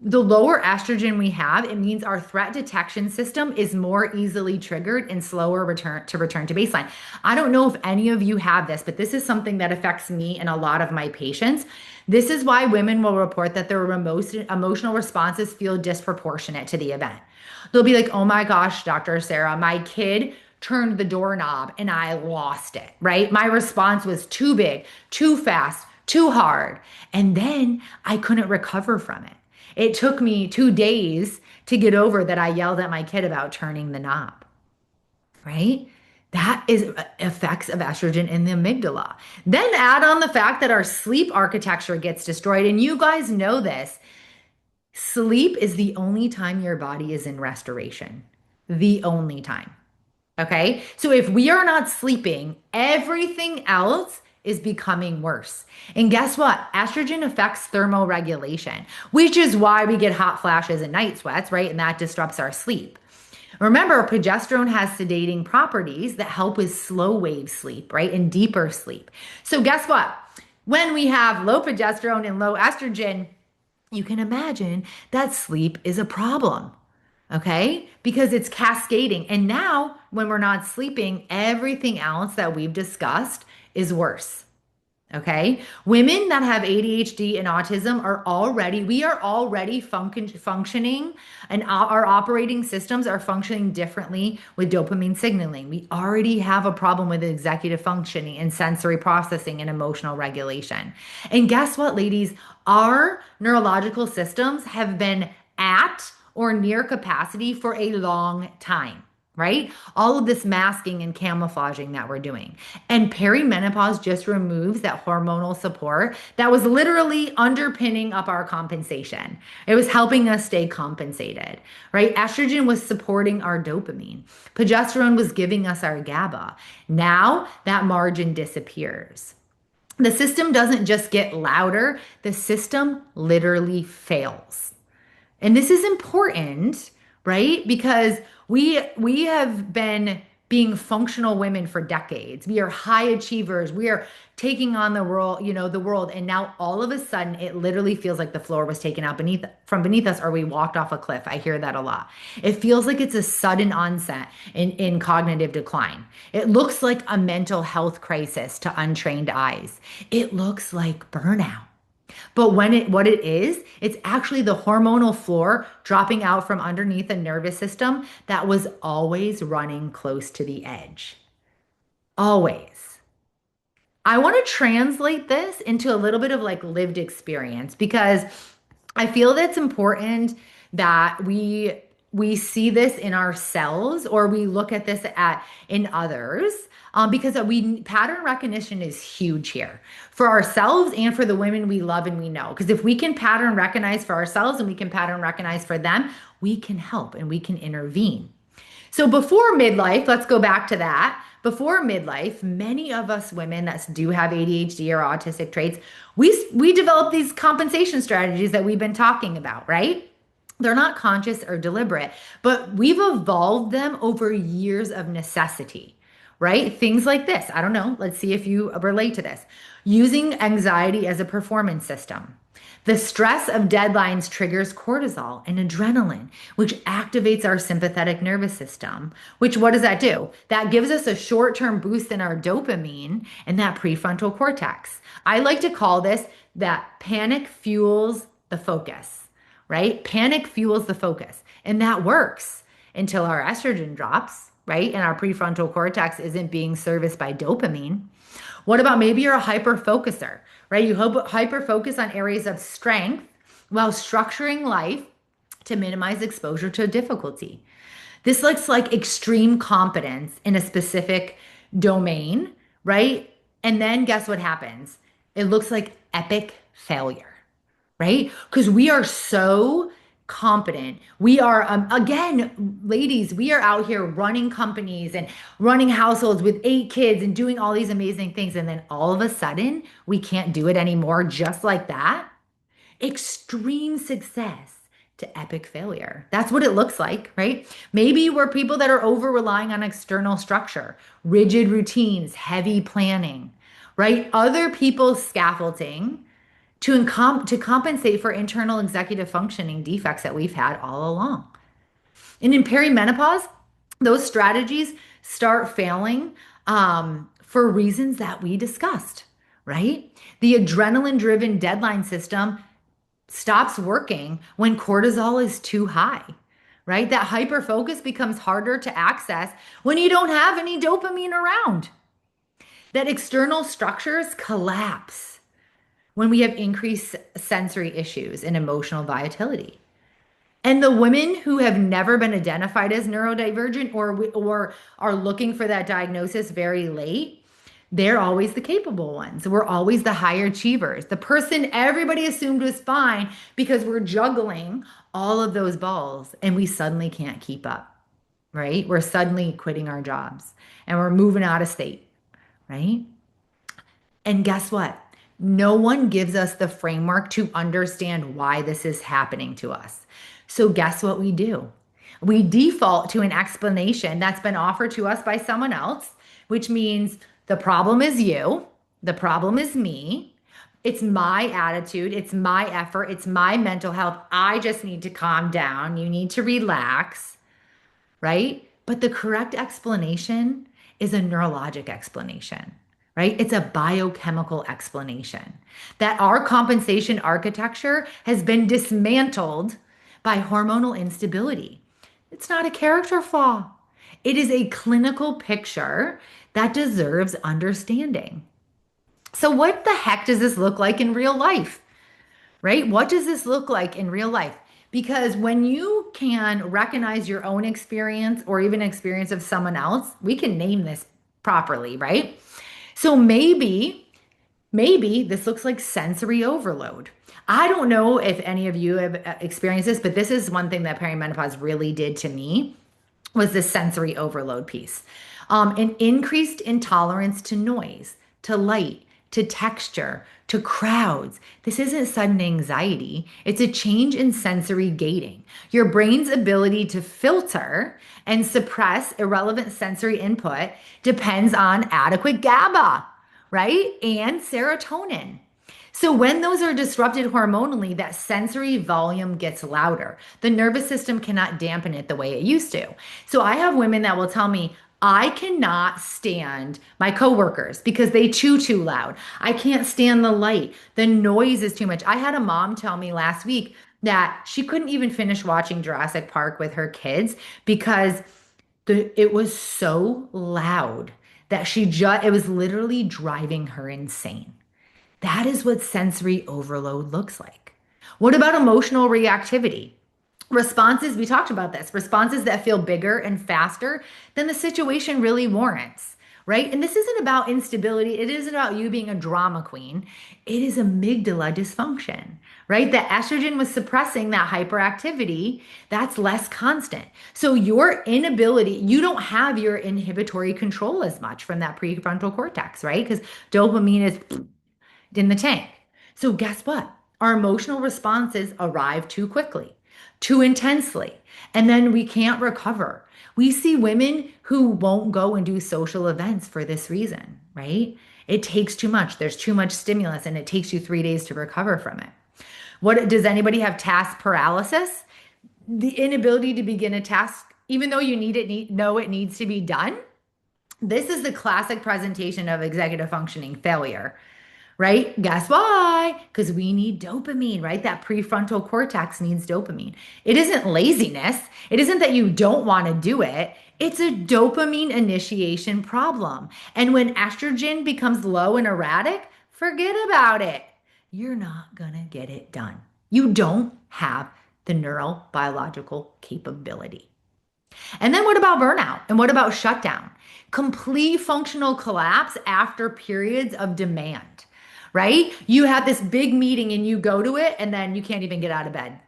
The lower estrogen we have, it means our threat detection system is more easily triggered and slower return to baseline. I don't know if any of you have this, but this is something that affects me and a lot of my patients. This is why women will report that their emotional responses feel disproportionate to the event. They'll be like, "Oh my gosh, Dr. Sarah, my kid turned the doorknob and I lost it," right? My response was too big, too fast, too hard. And then I couldn't recover from it. It took me 2 days to get over that I yelled at my kid about turning the knob, right? That is effects of estrogen in the amygdala. Then add on the fact that our sleep architecture gets destroyed. And you guys know this. Sleep is the only time your body is in restoration. The only time. Okay. So if we are not sleeping, everything else is becoming worse. And guess what? Estrogen affects thermoregulation, which is why we get hot flashes and night sweats, right? And that disrupts our sleep. Remember, progesterone has sedating properties that help with slow wave sleep, right? And deeper sleep. So guess what? When we have low progesterone and low estrogen, you can imagine that sleep is a problem. Okay? Because it's cascading. And now, when we're not sleeping, everything else that we've discussed is worse. Okay? Women that have ADHD and autism we are already functioning, and our operating systems are functioning differently with dopamine signaling. We already have a problem with executive functioning and sensory processing and emotional regulation. And guess what, ladies? Our neurological systems have been at or near capacity for a long time, right? All of this masking and camouflaging that we're doing. And perimenopause just removes that hormonal support that was literally underpinning up our compensation. It was helping us stay compensated, right? Estrogen was supporting our dopamine. Progesterone was giving us our GABA. Now that margin disappears. The system doesn't just get louder, the system literally fails. And this is important, right? Because we have been being functional women for decades. We are high achievers. We are taking on the world, the world. And now all of a sudden it literally feels like the floor was taken out from beneath us or we walked off a cliff. I hear that a lot. It feels like it's a sudden onset in cognitive decline. It looks like a mental health crisis to untrained eyes. It looks like burnout. But what it is, it's actually the hormonal floor dropping out from underneath the nervous system that was always running close to the edge. Always. I want to translate this into a little bit of like lived experience because I feel that's important that we see this in ourselves or we look at this in others because we pattern recognition is huge here for ourselves and for the women we love and we know. Because if we can pattern recognize for ourselves and we can pattern recognize for them, we can help and we can intervene. So before midlife, let's go back to that. Before midlife, many of us women that do have ADHD or autistic traits, we develop these compensation strategies that we've been talking about, right? They're not conscious or deliberate, but we've evolved them over years of necessity, right? Things like this. I don't know. Let's see if you relate to this. Using anxiety as a performance system. The stress of deadlines triggers cortisol and adrenaline, which activates our sympathetic nervous system, which what does that do? That gives us a short-term boost in our dopamine and that prefrontal cortex. I like to call this that panic fuels the focus, right? Panic fuels the focus. And that works until our estrogen drops, right? And our prefrontal cortex isn't being serviced by dopamine. What about maybe you're a hyper focuser, right? You hyper focus on areas of strength while structuring life to minimize exposure to difficulty. This looks like extreme competence in a specific domain, right? And then guess what happens? It looks like epic failure, right? Because we are so competent. We are, again, ladies, we are out here running companies and running households with 8 kids and doing all these amazing things. And then all of a sudden, we can't do it anymore just like that. extreme success to epic failure. That's what it looks like, right? Maybe we're people that are over relying on external structure, rigid routines, heavy planning, right? Other people's scaffolding to compensate for internal executive functioning defects that we've had all along. And in perimenopause, those strategies start failing for reasons that we discussed, right? The adrenaline driven deadline system stops working when cortisol is too high, right? That hyper focus becomes harder to access when you don't have any dopamine around. That external structures collapse when we have increased sensory issues and emotional volatility. And the women who have never been identified as neurodivergent or are looking for that diagnosis very late, they're always the capable ones. We're always the higher achievers. The person everybody assumed was fine because we're juggling all of those balls and we suddenly can't keep up, right? We're suddenly quitting our jobs and we're moving out of state, right? And guess what? No one gives us the framework to understand why this is happening to us. So, guess what we do? We default to an explanation that's been offered to us by someone else, which means the problem is you, the problem is me, it's my attitude, it's my effort, it's my mental health. I just need to calm down. You need to relax, right? But the correct explanation is a neurologic explanation, right? It's a biochemical explanation that our compensation architecture has been dismantled by hormonal instability. It's not a character flaw. It is a clinical picture that deserves understanding. So, what the heck does this look like in real life? Right? What does this look like in real life? Because when you can recognize your own experience or even experience of someone else, we can name this properly, right? So maybe this looks like sensory overload. I don't know if any of you have experienced this, but this is one thing that perimenopause really did to me was the sensory overload piece. An increased intolerance to noise, to light, to texture, to crowds. This isn't sudden anxiety. It's a change in sensory gating. Your brain's ability to filter and suppress irrelevant sensory input depends on adequate GABA, right? And serotonin. So when those are disrupted hormonally, that sensory volume gets louder. The nervous system cannot dampen it the way it used to. So I have women that will tell me, I cannot stand my coworkers because they chew too loud. I can't stand the light. The noise is too much. I had a mom tell me last week that she couldn't even finish watching Jurassic Park with her kids because it was so loud that it was literally driving her insane. That is what sensory overload looks like. What about emotional reactivity? Responses, we talked about this, responses that feel bigger and faster than the situation really warrants, right? And this isn't about instability. It isn't about you being a drama queen. It is amygdala dysfunction, right? The estrogen was suppressing that hyperactivity. That's less constant. So your inability, you don't have your inhibitory control as much from that prefrontal cortex, right? Because dopamine is in the tank. So guess what? Our emotional responses arrive too quickly, too intensely, and then we can't recover. We see women who won't go and do social events for this reason, right? It takes too much. There's too much stimulus and it takes you 3 days to recover from it. What does anybody have task paralysis? The inability to begin a task, even though you know it needs to be done. This is the classic presentation of executive functioning failure, right? Guess why? Because we need dopamine, right? That prefrontal cortex needs dopamine. It isn't laziness. It isn't that you don't want to do it. It's a dopamine initiation problem. And when estrogen becomes low and erratic, forget about it. You're not going to get it done. You don't have the neurobiological capability. And then what about burnout? And what about shutdown? Complete functional collapse after periods of demand, right? You have this big meeting and you go to it and then you can't even get out of bed.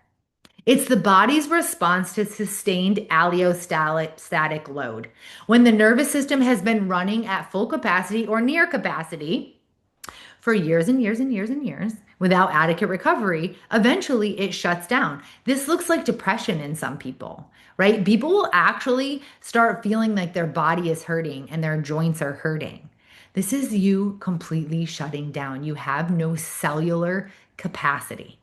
It's the body's response to sustained allostatic load. When the nervous system has been running at full capacity or near capacity for years and years and years and years without adequate recovery, eventually it shuts down. This looks like depression in some people, right? People will actually start feeling like their body is hurting and their joints are hurting. This is you completely shutting down. You have no cellular capacity,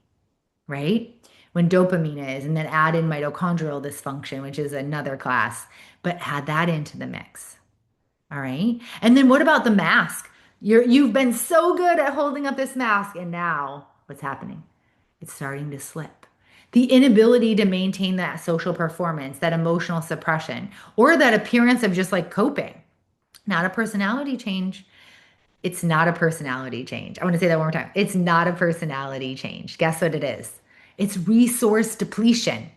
right? When dopamine is, and then add in mitochondrial dysfunction, which is another class, but add that into the mix. All right. And then what about the mask? You've been so good at holding up this mask, and now what's happening? It's starting to slip. The inability to maintain that social performance, that emotional suppression, or that appearance of just like coping, not a personality change. It's not a personality change. I want to say that one more time. It's not a personality change. Guess what it is? It's resource depletion.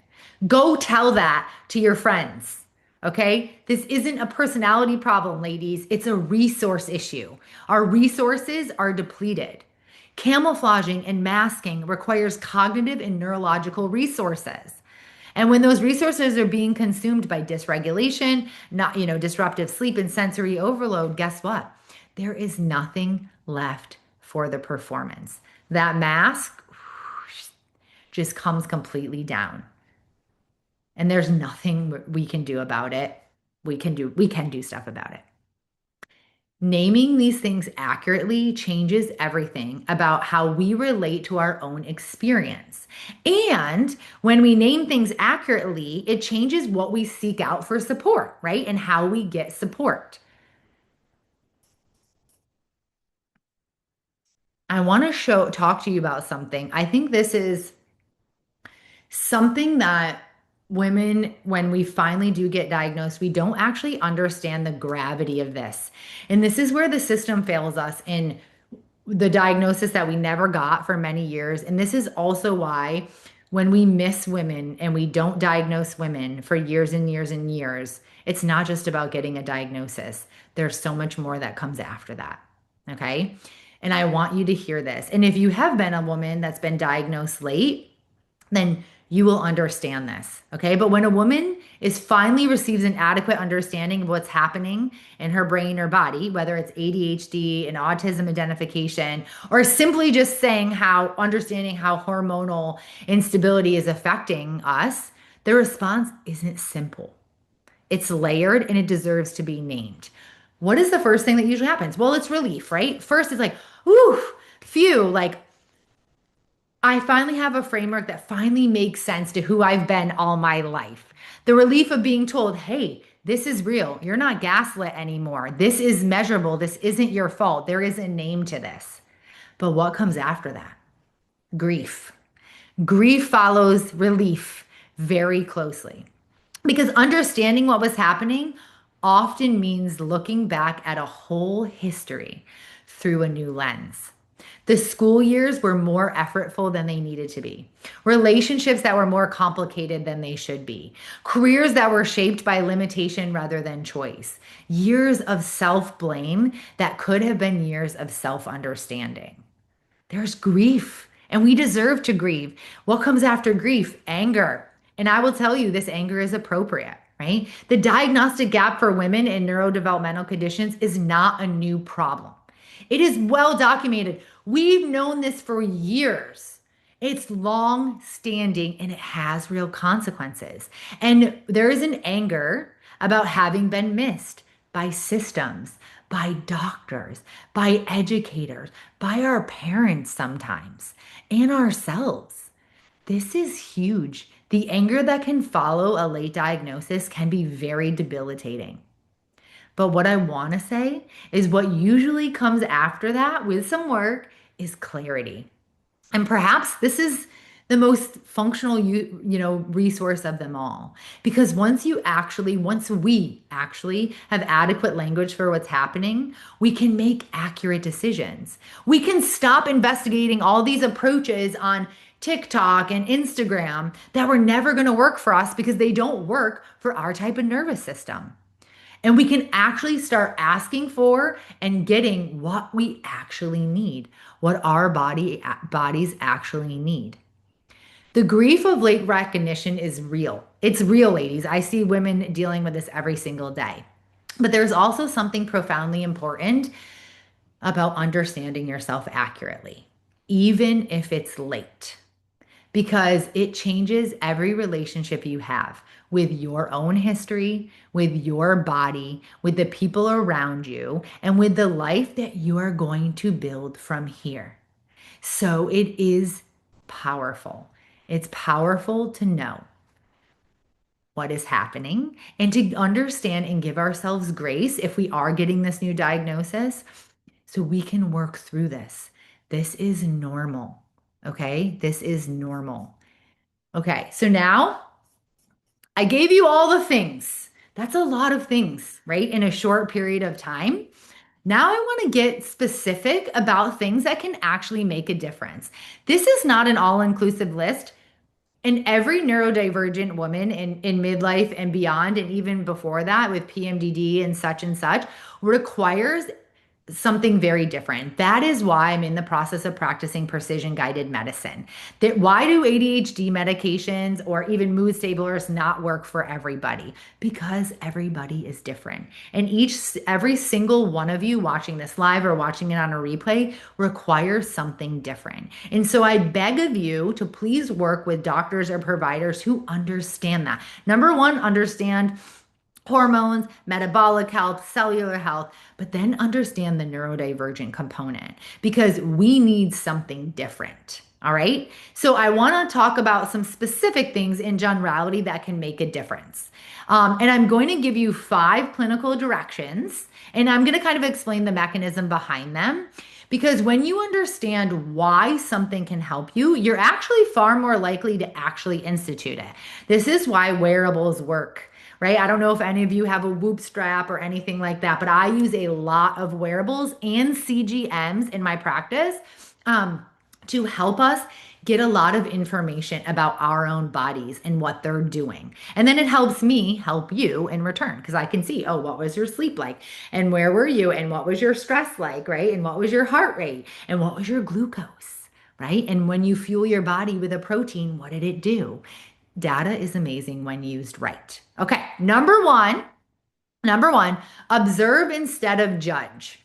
Go tell that to your friends. Okay? This isn't a personality problem, ladies. It's a resource issue. Our resources are depleted. Camouflaging and masking requires cognitive and neurological resources. And when those resources are being consumed by dysregulation, not, disruptive sleep and sensory overload, guess what? There is nothing left for the performance. That mask just comes completely down. And there's nothing we can do about it. We can do stuff about it. Naming these things accurately changes everything about how we relate to our own experience. And when we name things accurately, it changes what we seek out for support, right? And how we get support. I want to talk to you about something. I think this is something that women, when we finally do get diagnosed, we don't actually understand the gravity of this. And this is where the system fails us in the diagnosis that we never got for many years. And this is also why when we miss women and we don't diagnose women for years and years and years, it's not just about getting a diagnosis. There's so much more that comes after that. Okay. And I want you to hear this. And if you have been a woman that's been diagnosed late, then you will understand this. Okay. But when a woman is finally receives an adequate understanding of what's happening in her brain or body, whether it's ADHD and autism identification, or simply just saying understanding how hormonal instability is affecting us, the response isn't simple. It's layered and it deserves to be named. What is the first thing that usually happens? Well, it's relief, right? First, it's like, ooh, phew, like I finally have a framework that finally makes sense to who I've been all my life. The relief of being told, hey, this is real. You're not gaslit anymore. This is measurable. This isn't your fault. There is a name to this. But what comes after that? Grief. Grief follows relief very closely because understanding what was happening often means looking back at a whole history through a new lens. The school years were more effortful than they needed to be. Relationships that were more complicated than they should be. Careers that were shaped by limitation rather than choice. Years of self-blame that could have been years of self-understanding. There's grief, and we deserve to grieve. What comes after grief? Anger. And I will tell you, this anger is appropriate, right? The diagnostic gap for women in neurodevelopmental conditions is not a new problem. It is well documented. We've known this for years. It's long standing and it has real consequences. And there is an anger about having been missed by systems, by doctors, by educators, by our parents sometimes, and ourselves. This is huge. The anger that can follow a late diagnosis can be very debilitating. But what I want to say is what usually comes after that with some work is clarity. And perhaps this is the most functional resource of them all. Because once we actually have adequate language for what's happening, we can make accurate decisions. We can stop investigating all these approaches on TikTok and Instagram that were never going to work for us because they don't work for our type of nervous system. And we can actually start asking for and getting what we actually need, what our bodies actually need. The grief of late recognition is real. It's real, ladies. I see women dealing with this every single day. But there's also something profoundly important about understanding yourself accurately, even if it's late, because it changes every relationship you have with your own history, with your body, with the people around you, and with the life that you are going to build from here. So it is powerful. It's powerful to know what is happening and to understand and give ourselves grace if we are getting this new diagnosis so we can work through this. This is normal. Okay. This is normal. Okay. So now I gave you all the things. That's a lot of things, right? In a short period of time. Now I want to get specific about things that can actually make a difference. This is not an all-inclusive list. And every neurodivergent woman in midlife and beyond, and even before that with PMDD and such, requires something very different. That is why I'm in the process of practicing precision guided medicine. That why do ADHD medications or even mood stabilizers not work for everybody? Because everybody is different. And every single one of you watching this live or watching it on a replay requires something different. And so I beg of you to please work with doctors or providers who understand that. Number one, understand hormones, metabolic health, cellular health, but then understand the neurodivergent component because we need something different. All right. So I want to talk about some specific things in generality that can make a difference. And I'm going to give you 5 clinical directions, and I'm going to kind of explain the mechanism behind them. Because when you understand why something can help you, you're actually far more likely to actually institute it. This is why wearables work, right? I don't know if any of you have a Whoop strap or anything like that, but I use a lot of wearables and CGMs in my practice to help us get a lot of information about our own bodies and what they're doing. And then it helps me help you in return because I can see, oh, what was your sleep like? And where were you? And what was your stress like, right? And what was your heart rate? And what was your glucose, right? And when you fuel your body with a protein, what did it do? Data is amazing when used right. Okay, number one, observe instead of judge.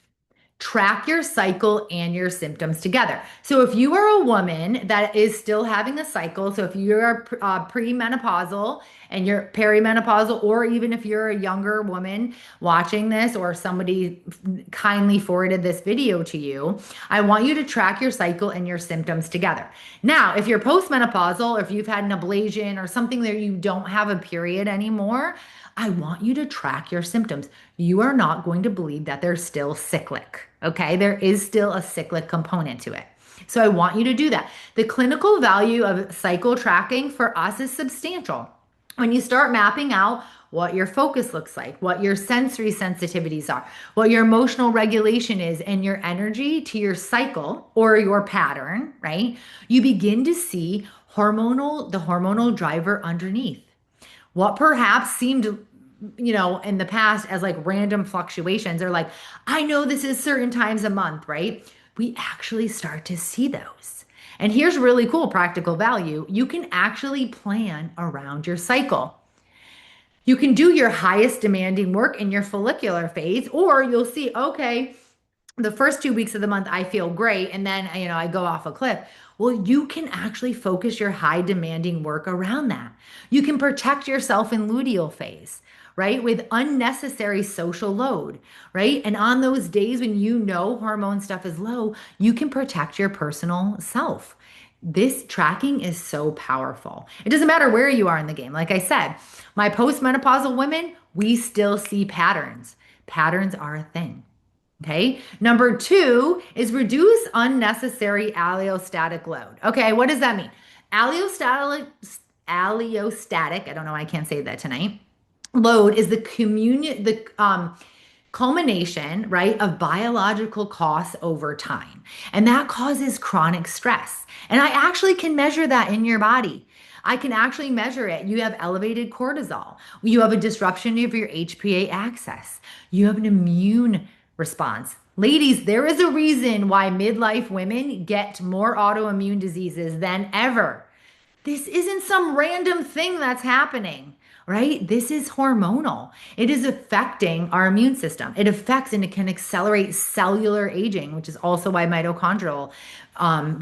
Track your cycle and your symptoms together. So if you are a woman that is still having a cycle, so if you're premenopausal and you're perimenopausal, or even if you're a younger woman watching this or somebody kindly forwarded this video to you, I want you to track your cycle and your symptoms together. Now, if you're postmenopausal, or if you've had an ablation or something that you don't have a period anymore, I want you to track your symptoms. You are not going to believe that they're still cyclic. Okay, there is still a cyclic component to it. So I want you to do that. The clinical value of cycle tracking for us is substantial. When you start mapping out what your focus looks like, what your sensory sensitivities are, what your emotional regulation is, and your energy to your cycle or your pattern, right? You begin to see the hormonal driver underneath. What perhaps seemed, in the past as like random fluctuations, or like, I know this is certain times a month, right? We actually start to see those. And here's really cool practical value. You can actually plan around your cycle. You can do your highest demanding work in your follicular phase, or you'll see, okay, the first 2 weeks of the month, I feel great. And then, I go off a cliff. Well, you can actually focus your high demanding work around that. You can protect yourself in luteal phase, right? With unnecessary social load, right? And on those days when hormone stuff is low, you can protect your personal self. This tracking is so powerful. It doesn't matter where you are in the game. Like I said, my postmenopausal women, we still see patterns. Patterns are a thing. Okay. Number 2 is reduce unnecessary allostatic load. Okay. What does that mean? Allostatic, I don't know why I can't say that tonight. Load is the culmination, right, of biological costs over time. And that causes chronic stress. And I actually can measure that in your body. I can actually measure it. You have elevated cortisol. You have a disruption of your HPA axis. You have an immune response. Ladies, there is a reason why midlife women get more autoimmune diseases than ever. This isn't some random thing that's happening, right? This is hormonal. It is affecting our immune system. It affects and it can accelerate cellular aging, which is also why mitochondrial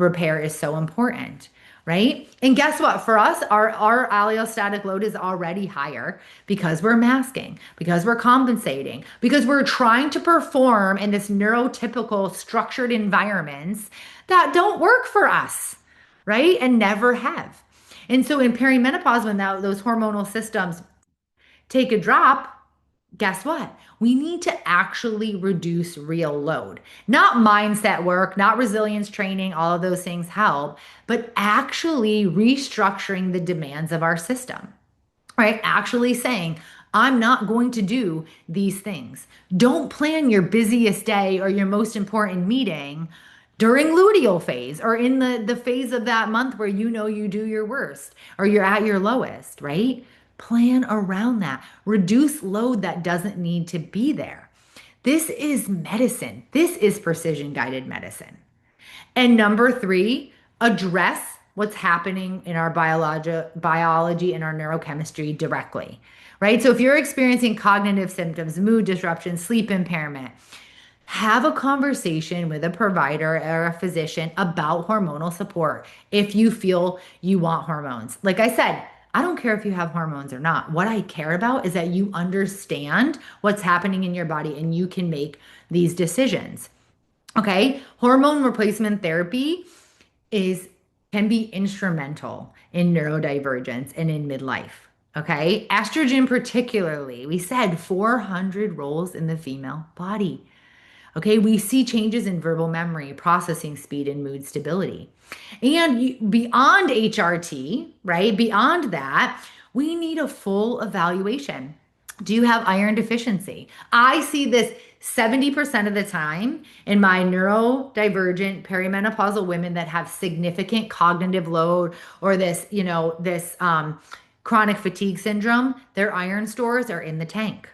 repair is so important, right? And guess what? For us, our allostatic load is already higher because we're masking, because we're compensating, because we're trying to perform in this neurotypical structured environments that don't work for us, right? And never have. And so in perimenopause, when those hormonal systems take a drop, guess what? We need to actually reduce real load. Not mindset work, not resilience training, all of those things help, but actually restructuring the demands of our system, right? Actually saying, I'm not going to do these things. Don't plan your busiest day or your most important meeting during luteal phase or in the phase of that month where you know you do your worst or you're at your lowest, right? Plan around that. Reduce load that doesn't need to be there. This is medicine. This is precision guided medicine. And number three, address what's happening in our biology and our neurochemistry directly, right? So if you're experiencing cognitive symptoms, mood disruption, sleep impairment, have a conversation with a provider or a physician about hormonal support if you feel you want hormones. Like I said, I don't care if you have hormones or not. What I care about is that you understand what's happening in your body and you can make these decisions. Okay, hormone replacement therapy is can be instrumental in neurodivergence and in midlife. Okay, estrogen particularly, we said 400 roles in the female body. Okay, we see changes in verbal memory, processing speed, and mood stability. And beyond HRT, right? Beyond that, we need a full evaluation. Do you have iron deficiency? I see this 70% of the time in my neurodivergent perimenopausal women that have significant cognitive load or this chronic fatigue syndrome, their iron stores are in the tank.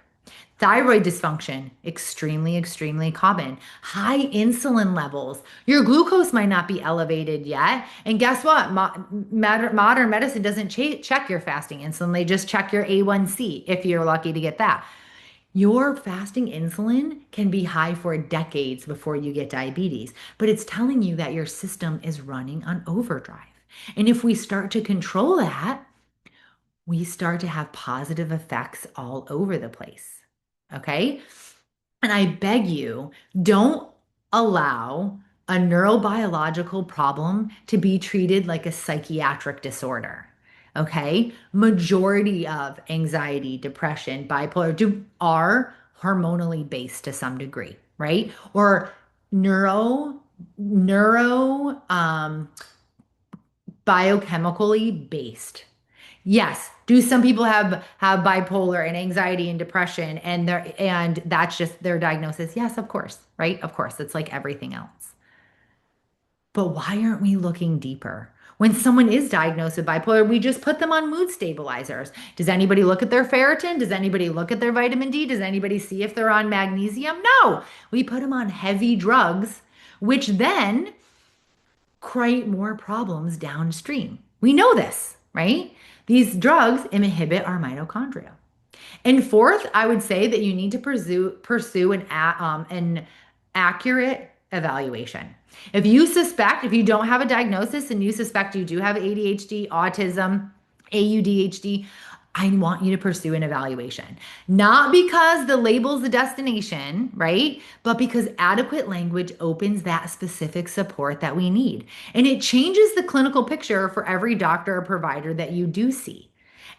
Thyroid dysfunction, extremely, extremely common. High insulin levels. Your glucose might not be elevated yet. And guess what? Modern medicine doesn't check your fasting insulin. They just check your A1C if you're lucky to get that. Your fasting insulin can be high for decades before you get diabetes, but it's telling you that your system is running on overdrive. And if we start to control that, we start to have positive effects all over the place. Okay. And I beg you, don't allow a neurobiological problem to be treated like a psychiatric disorder. Okay. Majority of anxiety, depression, bipolar are hormonally based to some degree, right? Or neuro, neuro, biochemically based. Yes. Do some people have bipolar and anxiety and depression and that's just their diagnosis? Yes, of course, right? Of course. It's like everything else. But why aren't we looking deeper? When someone is diagnosed with bipolar, we just put them on mood stabilizers. Does anybody look at their ferritin? Does anybody look at their vitamin D? Does anybody see if they're on magnesium? No. We put them on heavy drugs, which then create more problems downstream. We know this, right? These drugs inhibit our mitochondria. And fourth, I would say that you need to pursue an accurate evaluation. If you don't have a diagnosis and you suspect you do have ADHD, autism, AUDHD, I want you to pursue an evaluation. Not because the label's the destination, right? But because adequate language opens that specific support that we need. And it changes the clinical picture for every doctor or provider that you do see.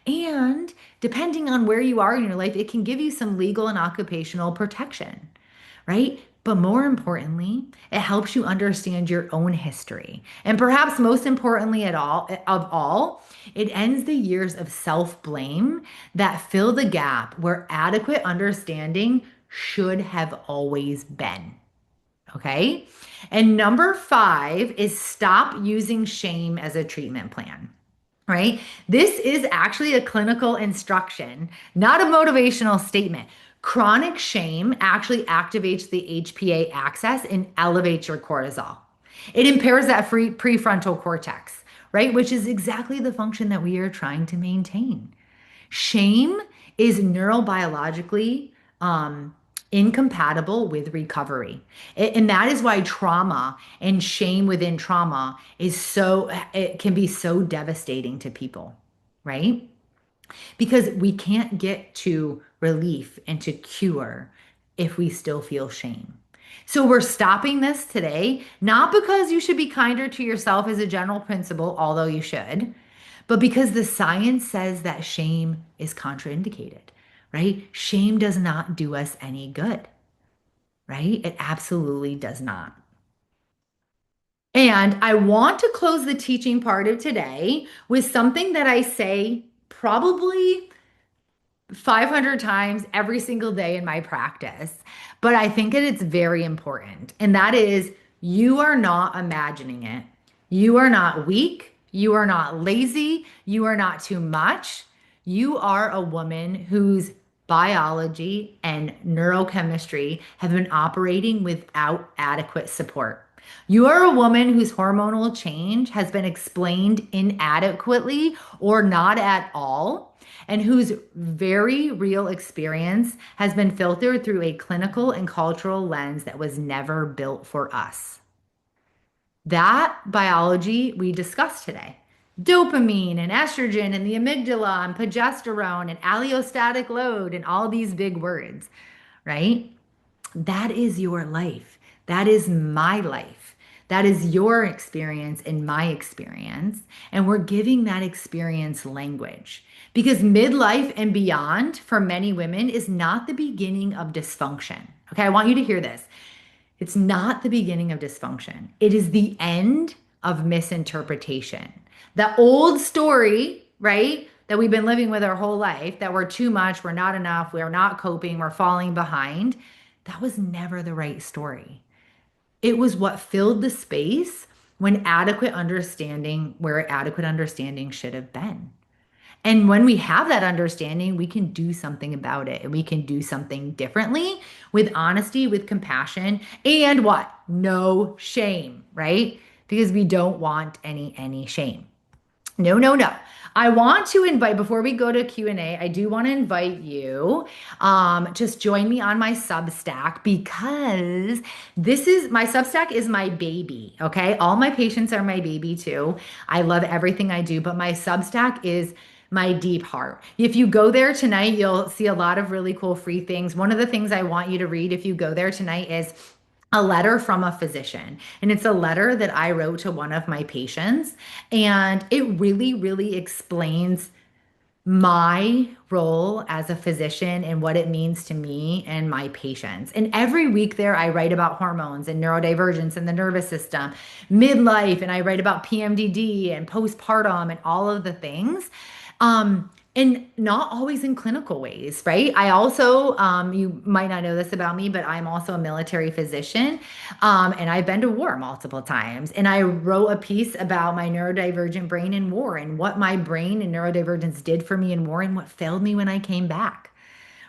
And depending on where you are in your life, it can give you some legal and occupational protection, right? But more importantly, it helps you understand your own history. And perhaps most importantly of all, it ends the years of self-blame that fill the gap where adequate understanding should have always been. Okay? And number five is stop using shame as a treatment plan. Right? This is actually a clinical instruction, not a motivational statement. Chronic shame actually activates the HPA axis and elevates your cortisol. It impairs that prefrontal cortex, right? Which is exactly the function that we are trying to maintain. Shame is neurobiologically um, incompatible with recovery. And that is why trauma and shame within trauma is so, it can be so devastating to people, right? Because we can't get to relief and to cure if we still feel shame. So we're stopping this today, not because you should be kinder to yourself as a general principle, although you should, but because the science says that shame is contraindicated, right? Shame does not do us any good, right? It absolutely does not. And I want to close the teaching part of today with something that I say probably 500 times every single day in my practice. But I think that it's very important. And that is, you are not imagining it. You are not weak. You are not lazy. You are not too much. You are a woman whose biology and neurochemistry have been operating without adequate support. You are a woman whose hormonal change has been explained inadequately or not at all, and whose very real experience has been filtered through a clinical and cultural lens that was never built for us. That biology we discussed today. Dopamine and estrogen and the amygdala and progesterone and allostatic load and all these big words, right? That is your life. That is my life. That is your experience and my experience. And we're giving that experience language because midlife and beyond for many women is not the beginning of dysfunction. Okay, I want you to hear this. It's not the beginning of dysfunction, it is the end of misinterpretation. The old story, right? That we've been living with our whole life, that we're too much, we're not enough, we're not coping, we're falling behind. That was never the right story. It was what filled the space when adequate understanding, where adequate understanding should have been. And when we have that understanding, we can do something about it and we can do something differently with honesty, with compassion, and what? No shame, right? Because we don't want any shame. No, no, no. I want to invite, before we go to Q&A, I do want to invite you, just join me on my Substack because my Substack is my baby, okay? All my patients are my baby too. I love everything I do, but my Substack is my deep heart. If you go there tonight, you'll see a lot of really cool free things. One of the things I want you to read if you go there tonight is a letter from a physician. And it's a letter that I wrote to one of my patients. And it really, really explains my role as a physician and what it means to me and my patients. And every week there, I write about hormones and neurodivergence and the nervous system, midlife, and I write about PMDD and postpartum and all of the things. And not always in clinical ways, right? I also, you might not know this about me, but I'm also a military physician. And I've been to war multiple times. And I wrote a piece about my neurodivergent brain in war and what my brain and neurodivergence did for me in war and what failed me when I came back,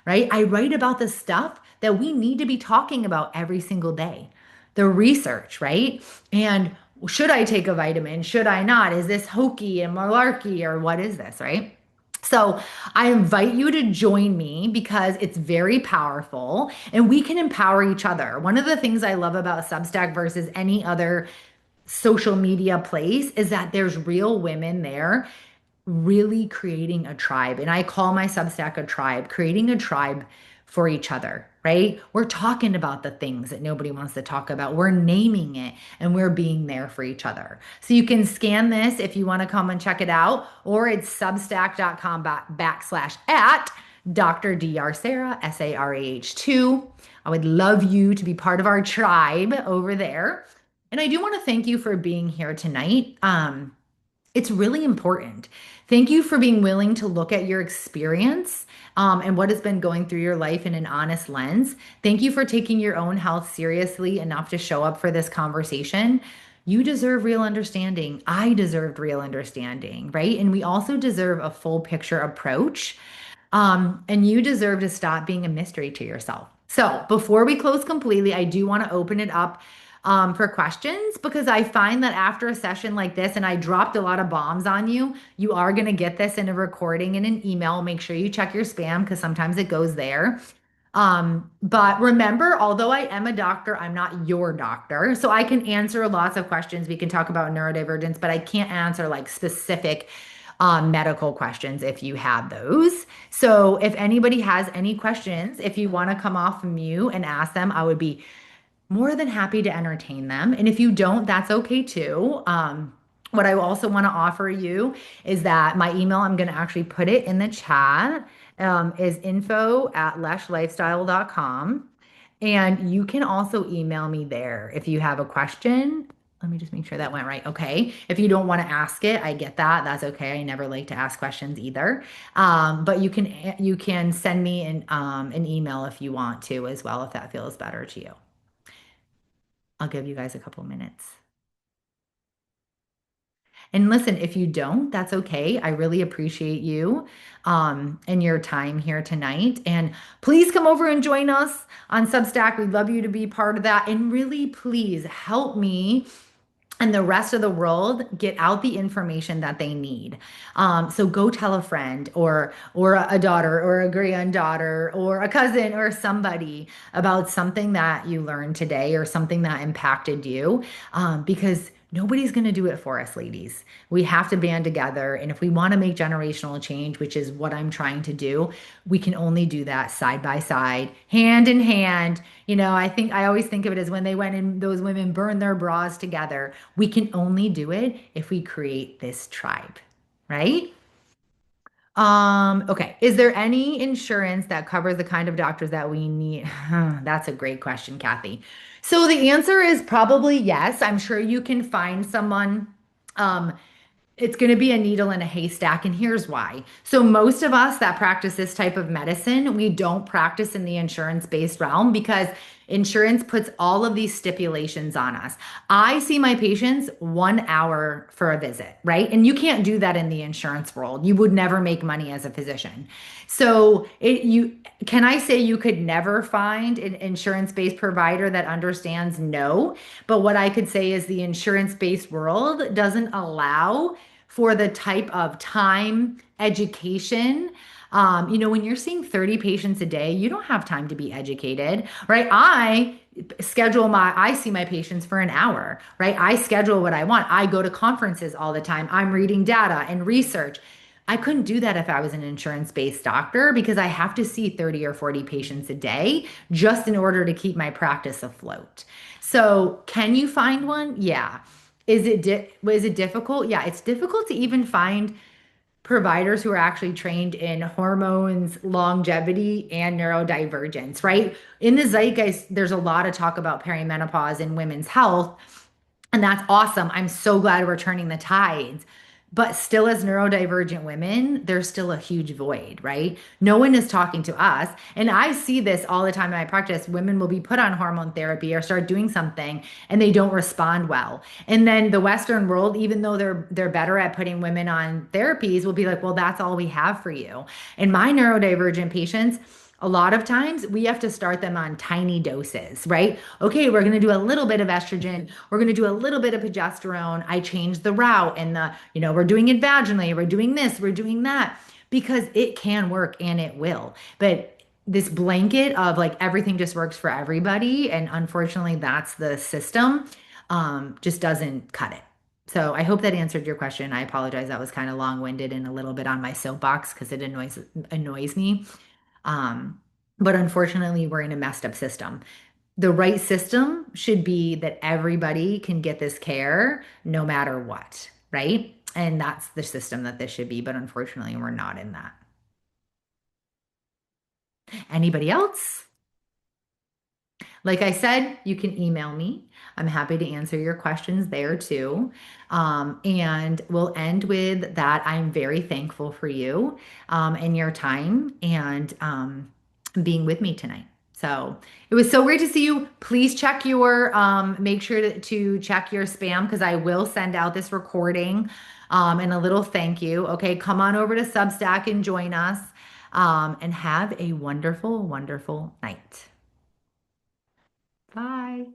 right? I write about the stuff that we need to be talking about every single day, the research, right? And should I take a vitamin? Should I not? Is this hokey and malarkey or what is this, right? So I invite you to join me because it's very powerful and we can empower each other. One of the things I love about Substack versus any other social media place is that there's real women there really creating a tribe. And I call my Substack a tribe, creating a tribe for each other, right? We're talking about the things that nobody wants to talk about. We're naming it and we're being there for each other. So you can scan this if you want to come and check it out, or it's substack.com backslash at Dr. Dr. Sarah, SARAH2. I would love you to be part of our tribe over there. And I do want to thank you for being here tonight. It's really important. Thank you for being willing to look at your experience and what has been going through your life in an honest lens. Thank you for taking your own health seriously enough to show up for this conversation. You deserve real understanding. I deserved real understanding, right? And we also deserve a full picture approach. And you deserve to stop being a mystery to yourself. So before we close completely, I do want to open it up for questions because I find that after a session like this, and I dropped a lot of bombs on you, you are going to get this in a recording and an email. Make sure you check your spam because sometimes it goes there. But remember, although I am a doctor, I'm not your doctor. So I can answer lots of questions. We can talk about neurodivergence, but I can't answer like specific medical questions if you have those. So if anybody has any questions, if you want to come off mute and ask them, I would be more than happy to entertain them. And if you don't, that's okay too. What I also want to offer you is that my email, I'm going to actually put it in the chat, is info@leshlifestyle.com. And you can also email me there if you have a question. Let me just make sure that went right. Okay. If you don't want to ask it, I get that. That's okay. I never like to ask questions either. But you can send me an email if you want to as well, if that feels better to you. I'll give you guys a couple minutes. And listen, if you don't, that's okay. I really appreciate you and your time here tonight. And please come over and join us on Substack. We'd love you to be part of that. And really, please help me and the rest of the world get out the information that they need. So go tell a friend or a daughter or a granddaughter or a cousin or somebody about something that you learned today or something that impacted you, because nobody's going to do it for us, ladies. We have to band together. And if we want to make generational change, which is what I'm trying to do, we can only do that side by side, hand in hand. I think I always think of it as when they went and those women burned their bras together. We can only do it if we create this tribe, right? Okay. Is there any insurance that covers the kind of doctors that we need? That's a great question, Kathy. So the answer is probably yes. I'm sure you can find someone. Um, it's going to be a needle in a haystack, and here's why. So, most of us that practice this type of medicine, we don't practice in the insurance-based realm because insurance puts all of these stipulations on us. I see my patients 1 hour for a visit, right? And you can't do that in the insurance world. You would never make money as a physician. So, can I say you could never find an insurance-based provider that understands? No. But what I could say is the insurance-based world doesn't allow for the type of time, education. When you're seeing 30 patients a day, you don't have time to be educated, right? I see my patients for an hour, right? I schedule what I want. I go to conferences all the time. I'm reading data and research. I couldn't do that if I was an insurance-based doctor because I have to see 30 or 40 patients a day just in order to keep my practice afloat. So, can you find one? Yeah. Is it difficult? Yeah, it's difficult to even find providers who are actually trained in hormones, longevity, and neurodivergence, right? In the zeitgeist, there's a lot of talk about perimenopause and women's health, and that's awesome. I'm so glad we're turning the tides. But still, as neurodivergent women, there's still a huge void, right? No one is talking to us. And I see this all the time in my practice. Women will be put on hormone therapy or start doing something and they don't respond well. And then the Western world, even though they're better at putting women on therapies, will be like, well, that's all we have for you. And my neurodivergent patients, a lot of times we have to start them on tiny doses, right? Okay, we're going to do a little bit of estrogen. We're going to do a little bit of progesterone. I changed the route and we're doing it vaginally. We're doing this, we're doing that because it can work and it will. But this blanket of like everything just works for everybody, and unfortunately, that's the system, just doesn't cut it. So I hope that answered your question. I apologize. That was kind of long-winded and a little bit on my soapbox because it annoys me. Um, but unfortunately, we're in a messed up system. The right system should be that everybody can get this care no matter what, right? And that's the system that this should be. But unfortunately, we're not in that. Anybody else? Like I said, you can email me. I'm happy to answer your questions there too. And we'll end with that. I'm very thankful for you and your time and being with me tonight. So it was so great to see you. Please check make sure to check your spam because I will send out this recording and a little thank you. Okay, come on over to Substack and join us and have a wonderful, wonderful night. Bye.